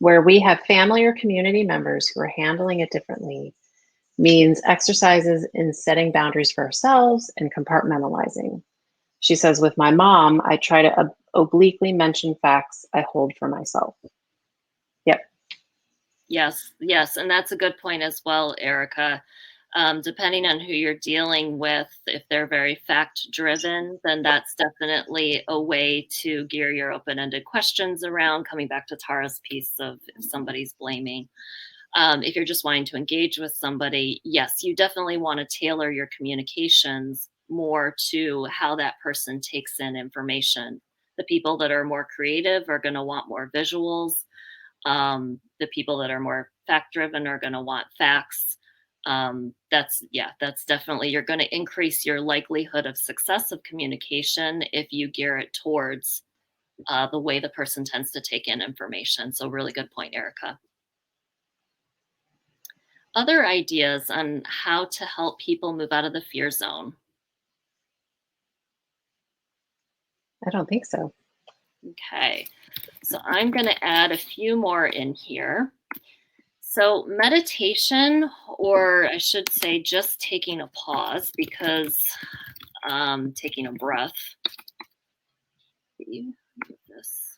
where we have family or community members who are handling it differently means exercises in setting boundaries for ourselves and compartmentalizing. She says, with my mom, I try to obliquely mention facts I hold for myself. Yep. Yes. And that's a good point as well, Erica. Depending on who you're dealing with, if they're very fact-driven, then that's definitely a way to gear your open-ended questions around, coming back to Tara's piece of if somebody's blaming. If you're just wanting to engage with somebody, yes, you definitely want to tailor your communications more to how that person takes in information. The people that are more creative are going to want more visuals. The people that are more fact-driven are going to want facts. That's definitely, you're going to increase your likelihood of success of communication if you gear it towards the way the person tends to take in information. So really good point, Erica. Other ideas on how to help people move out of the fear zone? I don't think so. Okay, so I'm going to add a few more in here. So meditation, or I should say just taking a pause, because taking a breath. This.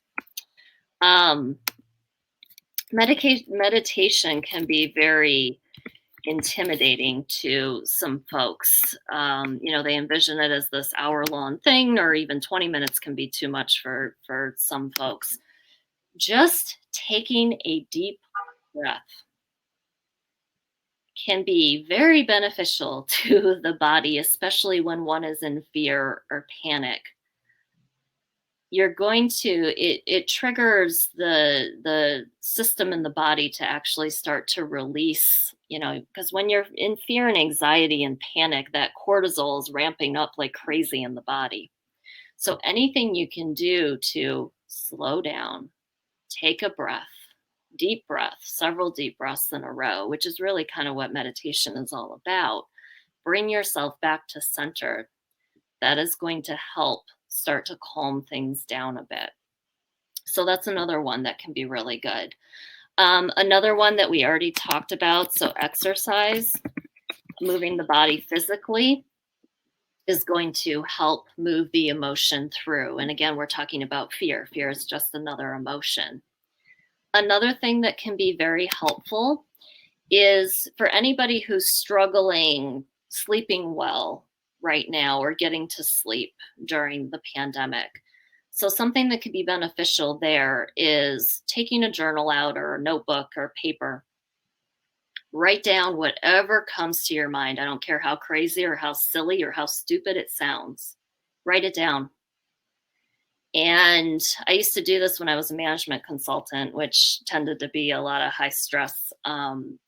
Meditation can be very intimidating to some folks. They envision it as this hour-long thing, or even 20 minutes can be too much for some folks. Just taking a deep breath can be very beneficial to the body, especially when one is in fear or panic. It triggers the system in the body to actually start to release, because when you're in fear and anxiety and panic, that cortisol is ramping up like crazy in the body. So anything you can do to slow down, take a breath, deep breath, several deep breaths in a row, which is really kind of what meditation is all about. Bring yourself back to center. That is going to help start to calm things down a bit. So that's another one that can be really good. Another one that we already talked about, so exercise, moving the body physically, is going to help move the emotion through. And again, we're talking about fear. Fear is just another emotion. Another thing that can be very helpful is for anybody who's struggling sleeping well right now or getting to sleep during the pandemic. So something that could be beneficial there is taking a journal out or a notebook or paper. Write down whatever comes to your mind. I don't care how crazy or how silly or how stupid it sounds. Write it down. And I used to do this when I was a management consultant, which tended to be a lot of high stress. And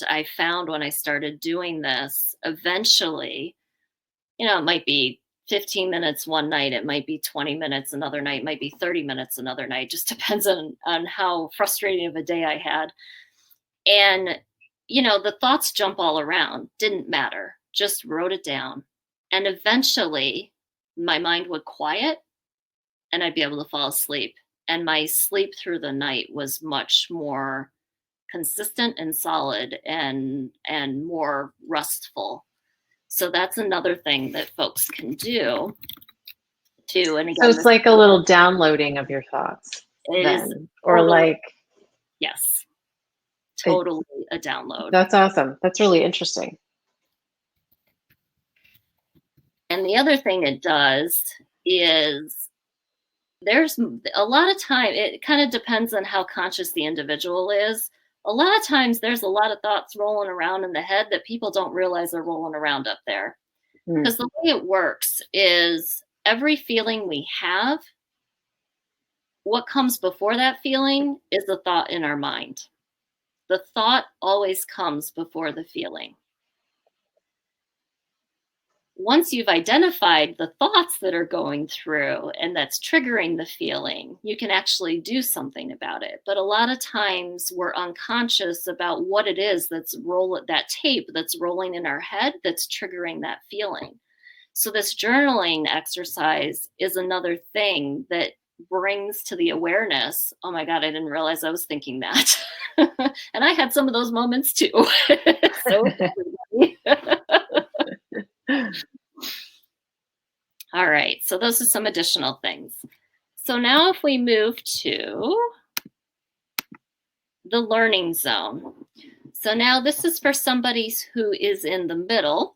I found when I started doing this, eventually, it might be 15 minutes one night, it might be 20 minutes another night, it might be 30 minutes another night, just depends on how frustrating of a day I had. And, the thoughts jump all around, didn't matter, just wrote it down. And eventually my mind would quiet and I'd be able to fall asleep. And my sleep through the night was much more consistent and solid and more restful. So that's another thing that folks can do too. And again, so it's like a little downloading of your thoughts then, or like, yes, totally a download. That's awesome. That's really interesting. And the other thing it does is there's a lot of time, it kind of depends on how conscious the individual is. A lot of times there's a lot of thoughts rolling around in the head that people don't realize they're rolling around up there. Because the way it works is every feeling we have, what comes before that feeling is the thought in our mind. The thought always comes before the feeling. Once you've identified the thoughts that are going through and that's triggering the feeling, you can actually do something about it. But a lot of times we're unconscious about what it is that tape that's rolling in our head that's triggering that feeling. So this journaling exercise is another thing that brings to the awareness, oh my God, I didn't realize I was thinking that. And I had some of those moments too. So all right, so those are some additional things. So now if we move to the learning zone. So now this is for somebody who is in the middle.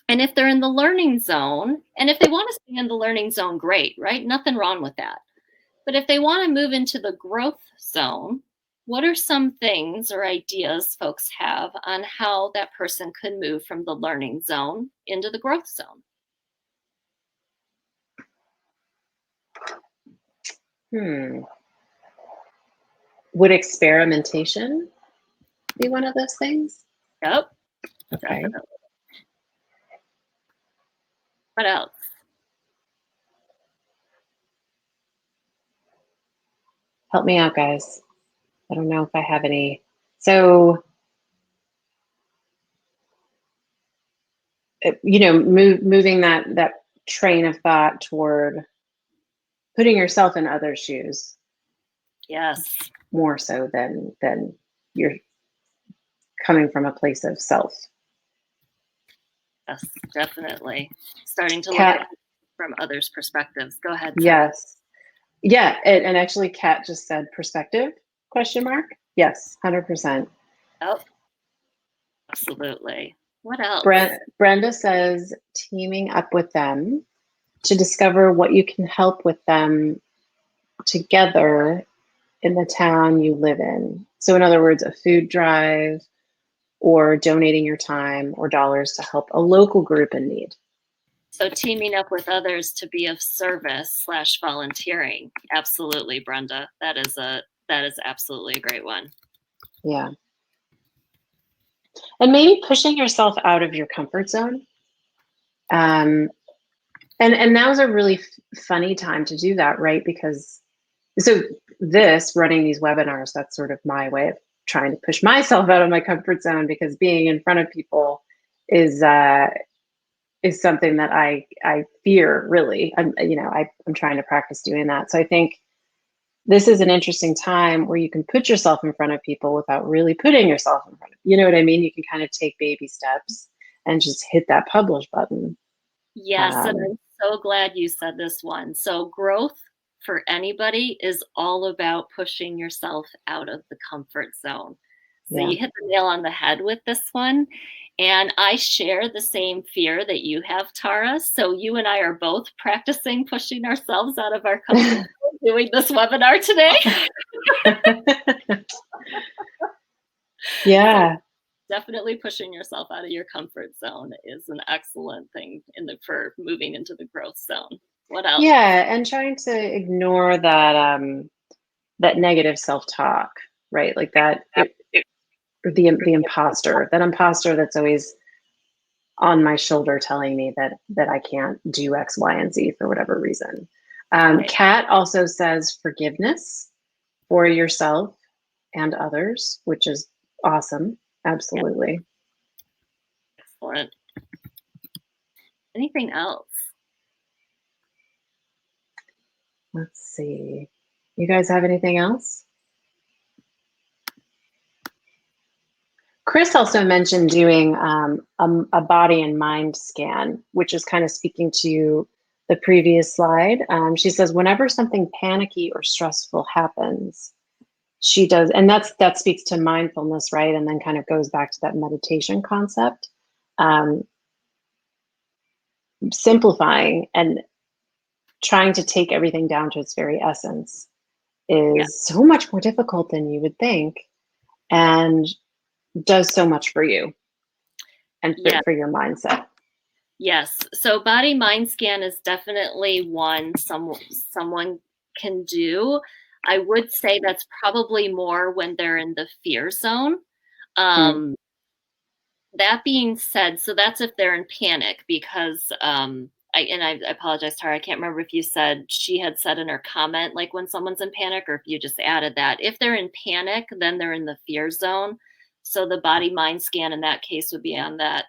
And if they're in the learning zone, and if they want to stay in the learning zone, great, right? Nothing wrong with that. But if they want to move into the growth zone, what are some things or ideas folks have on how that person could move from the learning zone into the growth zone? Would experimentation be one of those things? Yep. Okay. Definitely. What else? Help me out, guys. I don't know if I have any. So, moving that train of thought toward putting yourself in other shoes. Yes. More so than you're coming from a place of self. Yes, definitely. Starting to look Kat, at it from others' perspectives. Go ahead. Yes. Yeah, and actually Kat just said perspective, question mark. Yes, 100%. Oh, absolutely. What else? Brenda says teaming up with them to discover what you can help with them together in the town you live in. So in other words, a food drive or donating your time or dollars to help a local group in need. So teaming up with others to be of service / volunteering. Absolutely, Brenda. That is absolutely a great one. Yeah. And maybe pushing yourself out of your comfort zone. And now's a really funny time to do that, right? Because running these webinars, that's sort of my way of trying to push myself out of my comfort zone, because being in front of people is something that I fear, really. I'm trying to practice doing that. So I think this is an interesting time where you can put yourself in front of people without really putting yourself in front of, you know what I mean? You can kind of take baby steps and just hit that publish button. Yes, and I'm so glad you said this one. So growth for anybody is all about pushing yourself out of the comfort zone. So Yeah. you hit the nail on the head with this one. And I share the same fear that you have, Tara. So you and I are both practicing pushing ourselves out of our comfort zone doing this webinar today. Yeah. So definitely pushing yourself out of your comfort zone is an excellent thing for moving into the growth zone. What else? Yeah, and trying to ignore that that negative self-talk, right? Like that, the imposter, that's always on my shoulder telling me that I can't do X, Y, and Z for whatever reason. Kat also says forgiveness for yourself and others, which is awesome. Absolutely. Excellent. Anything else? Let's see. You guys have anything else? Chris also mentioned doing a body and mind scan, which is kind of speaking to the previous slide. She says, whenever something panicky or stressful happens, she does, and that speaks to mindfulness, right? And then kind of goes back to that meditation concept. Simplifying and trying to take everything down to its very essence is so much more difficult than you would think, and does so much for you and for your mindset. Yes. So body mind scan is definitely one someone can do. I would say that's probably more when they're in the fear zone. That being said, so that's if they're in panic, because I apologize, Tara, I can't remember if you said she had said in her comment, like when someone's in panic, or if you just added that. If they're in panic, then they're in the fear zone. So the body mind scan in that case would be on that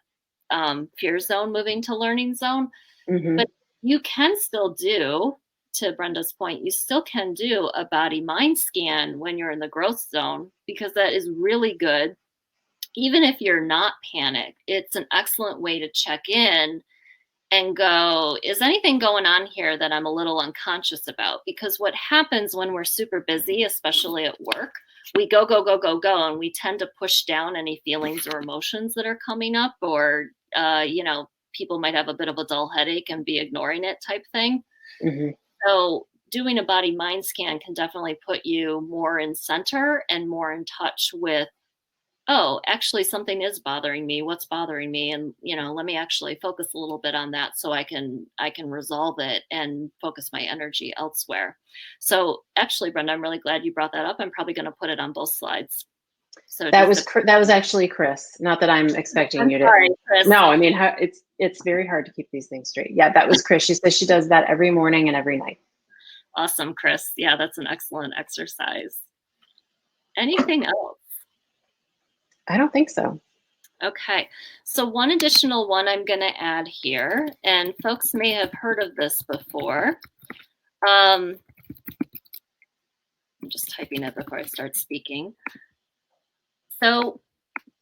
fear zone moving to learning zone. But you can still do, to Brenda's point, you still can do a body mind scan when you're in the growth zone, because that is really good. Even if you're not panicked, it's an excellent way to check in and go, is anything going on here that I'm a little unconscious about? Because what happens when we're super busy, especially at work, we go, and we tend to push down any feelings or emotions that are coming up, or, people might have a bit of a dull headache and be ignoring it type thing. So doing a body mind scan can definitely put you more in center and more in touch with, oh, actually something is bothering me. What's bothering me? And, let me actually focus a little bit on that so I can resolve it and focus my energy elsewhere. So actually, Brenda, I'm really glad you brought that up. I'm probably going to put it on both slides. So that was actually Chris. Not that I'm expecting you to. Sorry, Chris. No, I mean, it's very hard to keep these things straight. Yeah, that was Chris. She says she does that every morning and every night. Awesome, Chris. Yeah, that's an excellent exercise. Anything else? I don't think so. Okay, so one additional one I'm going to add here, and folks may have heard of this before. I'm just typing it before I start speaking. So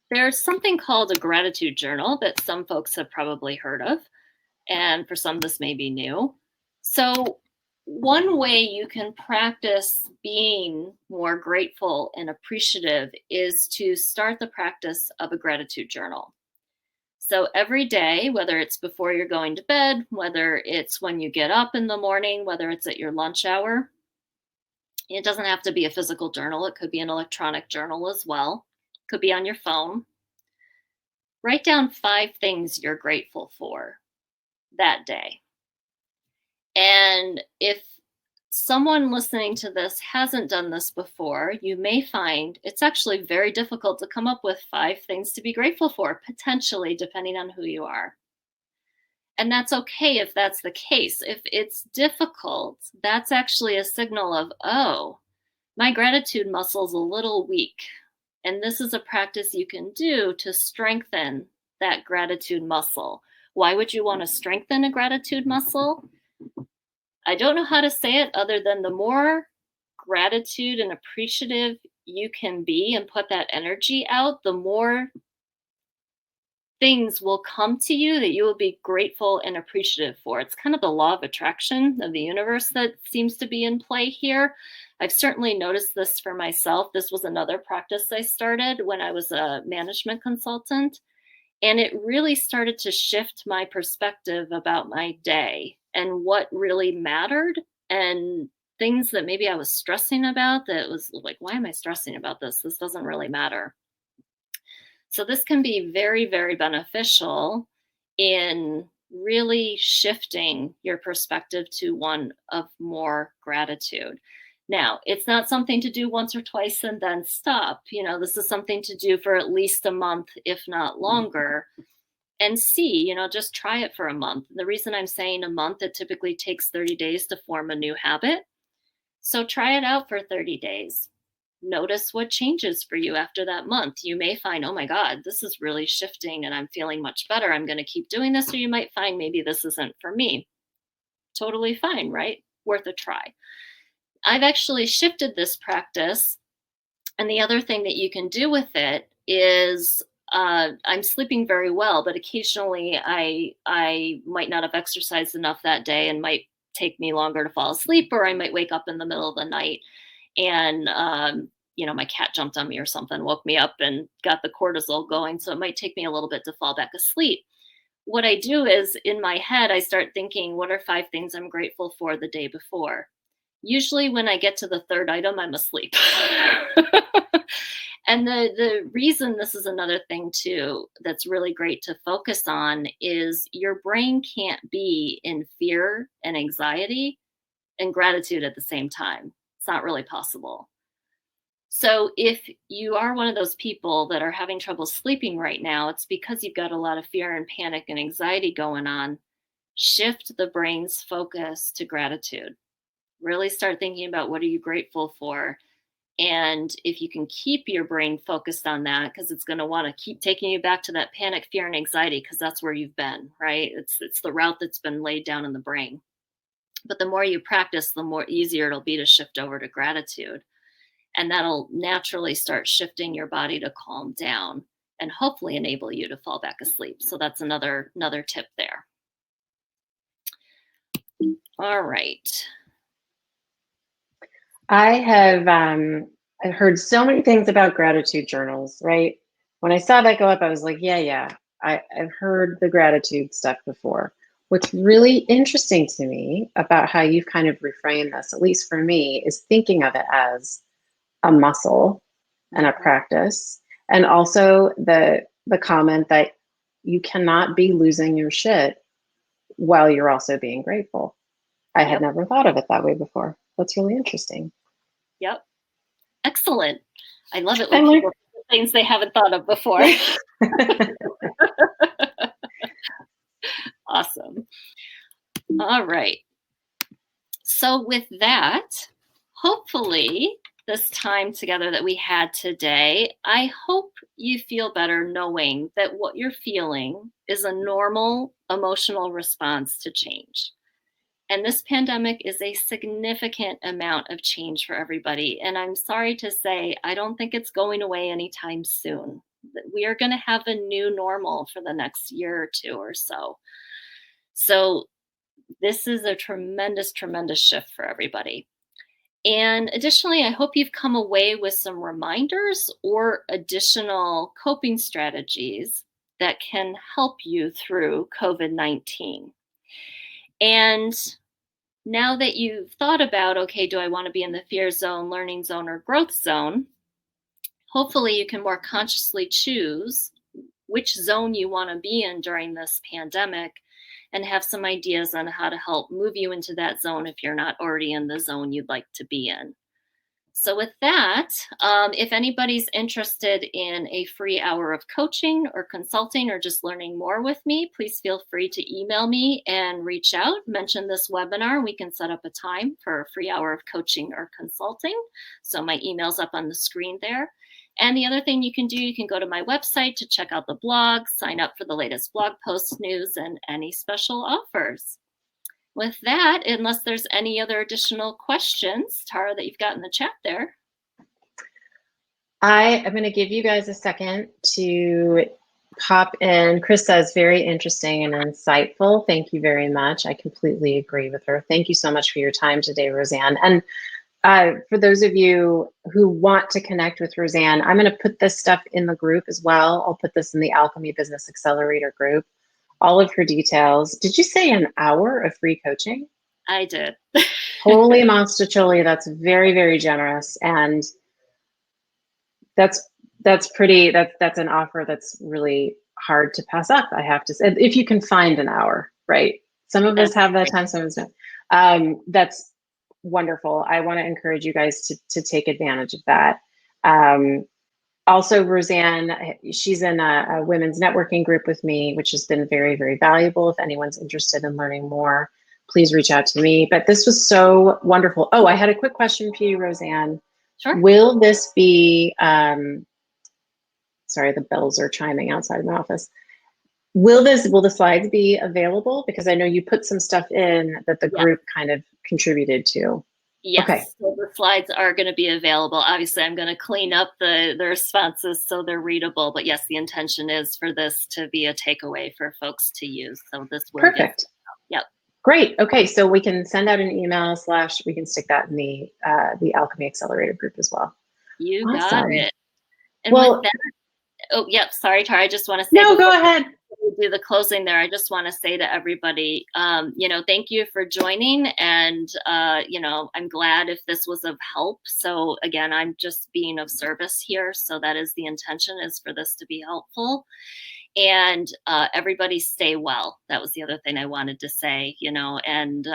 there's something called a gratitude journal that some folks have probably heard of, and for some this may be new. So one way you can practice being more grateful and appreciative is to start the practice of a gratitude journal. So every day, whether it's before you're going to bed, whether it's when you get up in the morning, whether it's at your lunch hour, it doesn't have to be a physical journal. It could be an electronic journal as well. It could be on your phone. Write down 5 things you're grateful for that day. And if someone listening to this hasn't done this before, you may find it's actually very difficult to come up with 5 things to be grateful for, potentially, depending on who you are. And that's okay if that's the case. If it's difficult, that's actually a signal of, oh, my gratitude muscle's a little weak. And this is a practice you can do to strengthen that gratitude muscle. Why would you want to strengthen a gratitude muscle? I don't know how to say it other than the more gratitude and appreciative you can be and put that energy out, the more things will come to you that you will be grateful and appreciative for. It's kind of the law of attraction of the universe that seems to be in play here. I've certainly noticed this for myself. This was another practice I started when I was a management consultant, and it really started to shift my perspective about my day and what really mattered, and things that maybe I was stressing about that was like, why am I stressing about this? This doesn't really matter. So this can be very, very beneficial in really shifting your perspective to one of more gratitude. Now, it's not something to do once or twice and then stop. You know, this is something to do for at least a month, if not longer, and see, you know, just try it for a month. The reason I'm saying a month, it typically takes 30 days to form a new habit. So try it out for 30 days. Notice what changes for you after that month. You may find, oh my God, this is really shifting and I'm feeling much better. I'm going to keep doing this. Or you might find maybe this isn't for me. Totally fine, right? Worth a try. I've actually shifted this practice. And the other thing that you can do with it is I'm sleeping very well, but occasionally I might not have exercised enough that day and might take me longer to fall asleep, or I might wake up in the middle of the night and you know, my cat jumped on me or something, woke me up and got the cortisol going. So it might take me a little bit to fall back asleep. What I do is in my head, I start thinking, what are 5 things I'm grateful for the day before? Usually when I get to the 3rd item, I'm asleep. And the reason this is another thing too that's really great to focus on is your brain can't be in fear and anxiety and gratitude at the same time. It's not really possible. So if you are one of those people that are having trouble sleeping right now, it's because you've got a lot of fear and panic and anxiety going on. Shift the brain's focus to gratitude. Really start thinking about what are you grateful for. And if you can keep your brain focused on that, because it's going to want to keep taking you back to that panic, fear, and anxiety, because that's where you've been, right? It's the route that's been laid down in the brain. But the more you practice, the more easier it'll be to shift over to gratitude. And that'll naturally start shifting your body to calm down and hopefully enable you to fall back asleep. So that's another tip there. All right. I have I've heard so many things about gratitude journals, right? When I saw that go up, I was like, yeah, I've heard the gratitude stuff before. What's really interesting to me about how you've kind of reframed this, at least for me, is thinking of it as a muscle and a practice. And also the comment that you cannot be losing your shit while you're also being grateful. I had never thought of it that way before. That's really interesting. Yep. Excellent. I love it when people do things they haven't thought of before. Awesome. All right. So with that, hopefully this time together that we had today, I hope you feel better knowing that what you're feeling is a normal emotional response to change. And this pandemic is a significant amount of change for everybody. And I'm sorry to say, I don't think it's going away anytime soon. We are going to have a new normal for the next year or two or so. So this is a tremendous, tremendous shift for everybody. And additionally, I hope you've come away with some reminders or additional coping strategies that can help you through COVID-19. And now that you've thought about, okay, do I want to be in the fear zone, learning zone, or growth zone? Hopefully you can more consciously choose which zone you want to be in during this pandemic and have some ideas on how to help move you into that zone if you're not already in the zone you'd like to be in. So with that, if anybody's interested in a free hour of coaching or consulting or just learning more with me, please feel free to email me and reach out, mention this webinar. We can set up a time for a free hour of coaching or consulting. So my email's up on the screen there. And the other thing you can do, you can go to my website to check out the blog, sign up for the latest blog posts, news, and any special offers. With that, unless there's any other additional questions, Tara, that you've got in the chat there. I am going to give you guys a second to pop in. Chris says, very interesting and insightful. Thank you very much. I completely agree with her. Thank you so much for your time today, Rosanne. And for those of you who want to connect with Rosanne, I'm going to put this stuff in the group as well. I'll put this in the Alchemy Business Accelerator group. All of her details. Did you say an hour of free coaching? I did. Holy monster chili, that's very, very generous. And that's an offer that's really hard to pass up, I have to say, if you can find an hour, right? Some of us have that time, some of us don't. That's wonderful. I want to encourage you guys to take advantage of that. Also, Rosanne, she's in a women's networking group with me, which has been very, very valuable. If anyone's interested in learning more, please reach out to me. But this was so wonderful. Oh, I had a quick question for you, Rosanne. Sure. Will this be, sorry, the bells are chiming outside my office. Will the slides be available? Because I know you put some stuff in that the group kind of contributed to. Yes, okay. So the slides are going to be available. Obviously, I'm going to clean up the responses so they're readable. But yes, the intention is for this to be a takeaway for folks to use. So this will Perfect. Yep. Great. Okay, so we can send out an email / we can stick that in the Alchemy Accelerator group as well. You got it. And well, with that, oh, yep. Sorry, Tara. I just want to say. No, go ahead. We do the closing there. I just want to say to everybody, thank you for joining. And, I'm glad if this was of help. So again, I'm just being of service here. So that is the intention, is for this to be helpful. And everybody stay well. That was the other thing I wanted to say, and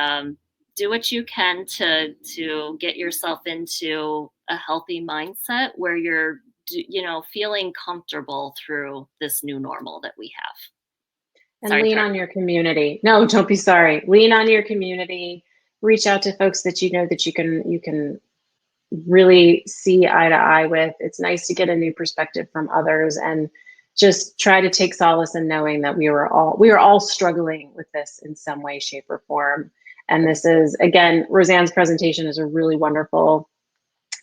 do what you can to get yourself into a healthy mindset where you're feeling comfortable through this new normal that we have. And lean on your community. No, don't be sorry. Lean on your community. Reach out to folks that you know that you can really see eye to eye with. It's nice to get a new perspective from others, and just try to take solace in knowing that we are all struggling with this in some way, shape, or form. And this is, again, Rosanne's presentation is a really wonderful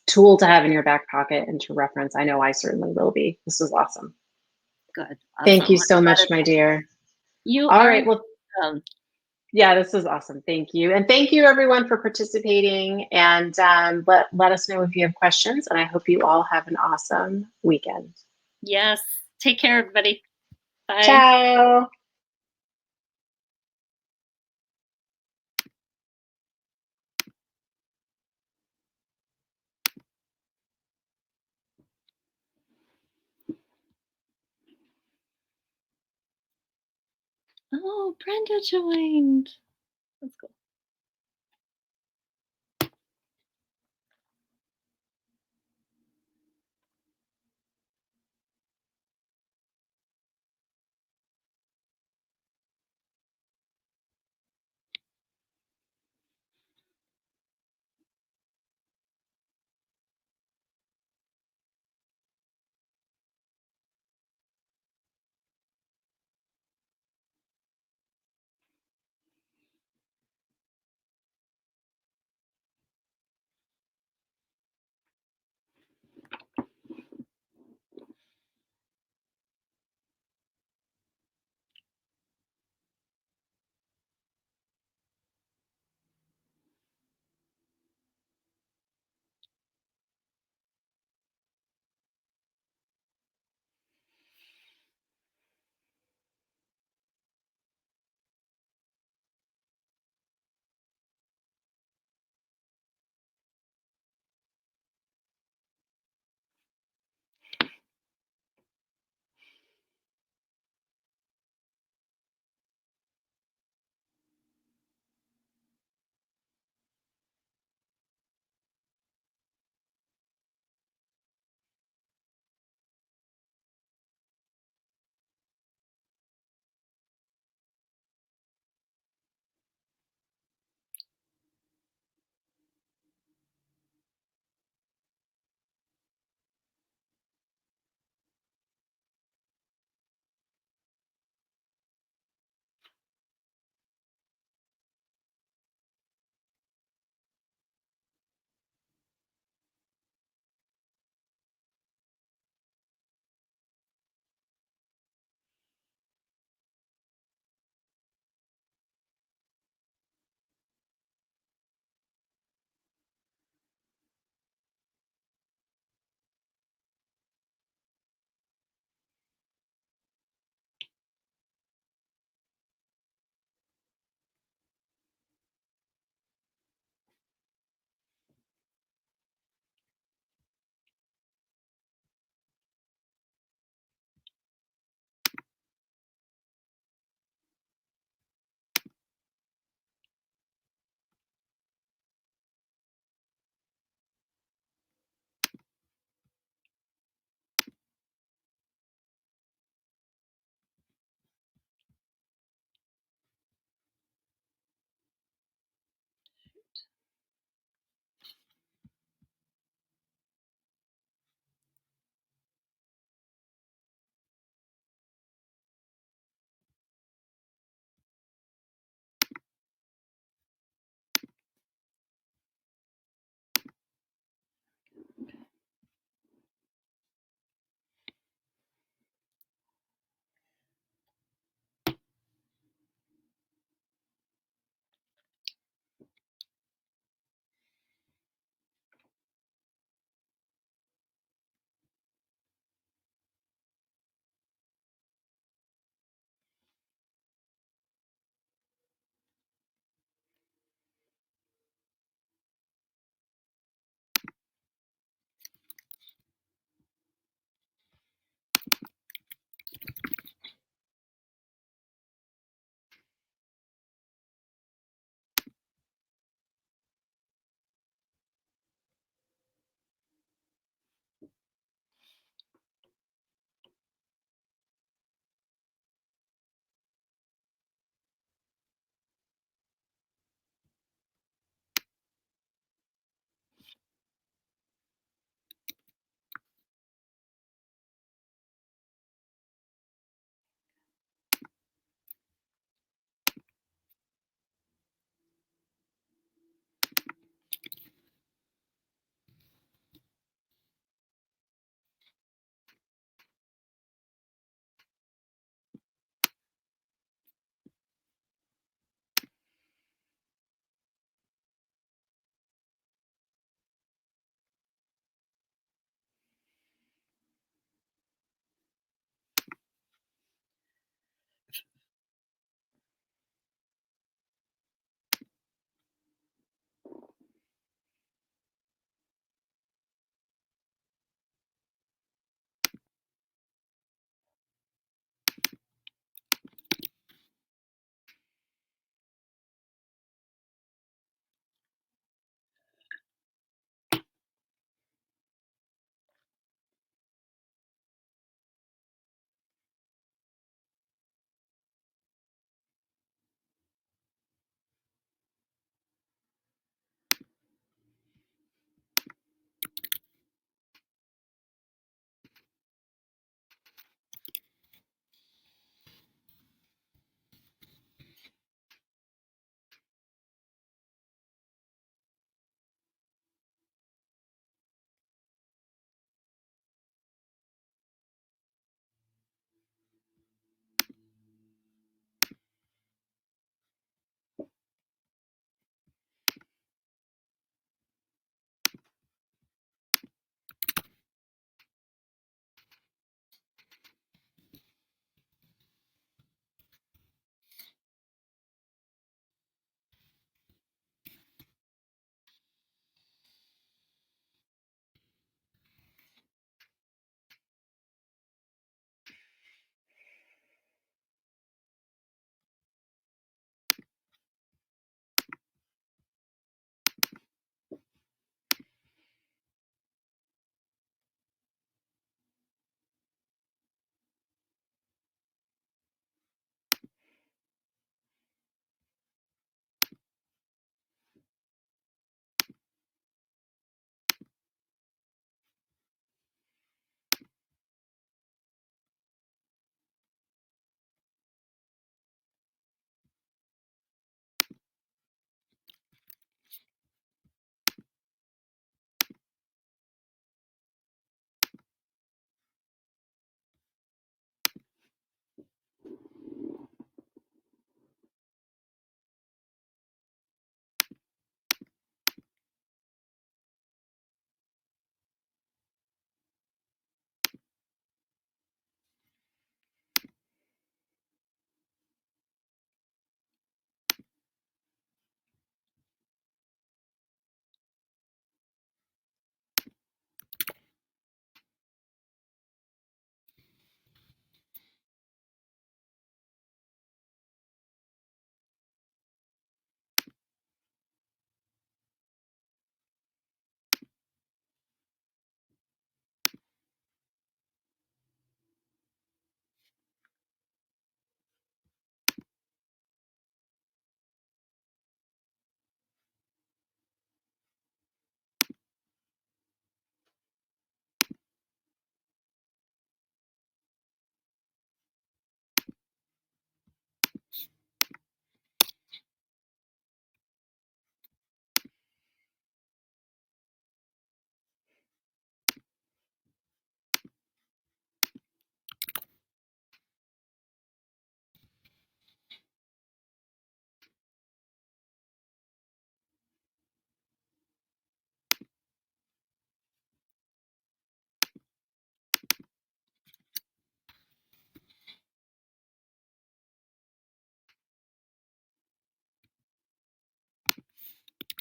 tool to have in your back pocket and to reference. I know I certainly will be. This was awesome. Good. Awesome. Thank you so much, my dear. You all right. Well, yeah, this was awesome. Thank you. And thank you everyone for participating, and let us know if you have questions, and I hope you all have an awesome weekend. Yes. Take care, everybody. Bye. Ciao. Oh, Brenda joined. That's cool.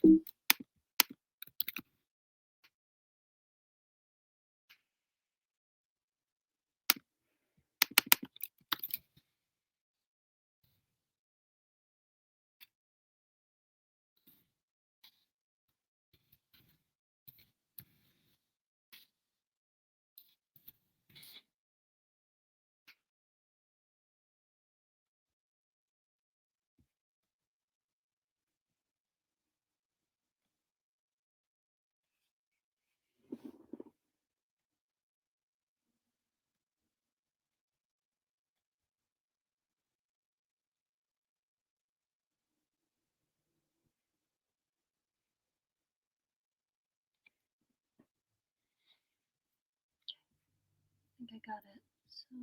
I think I got it. So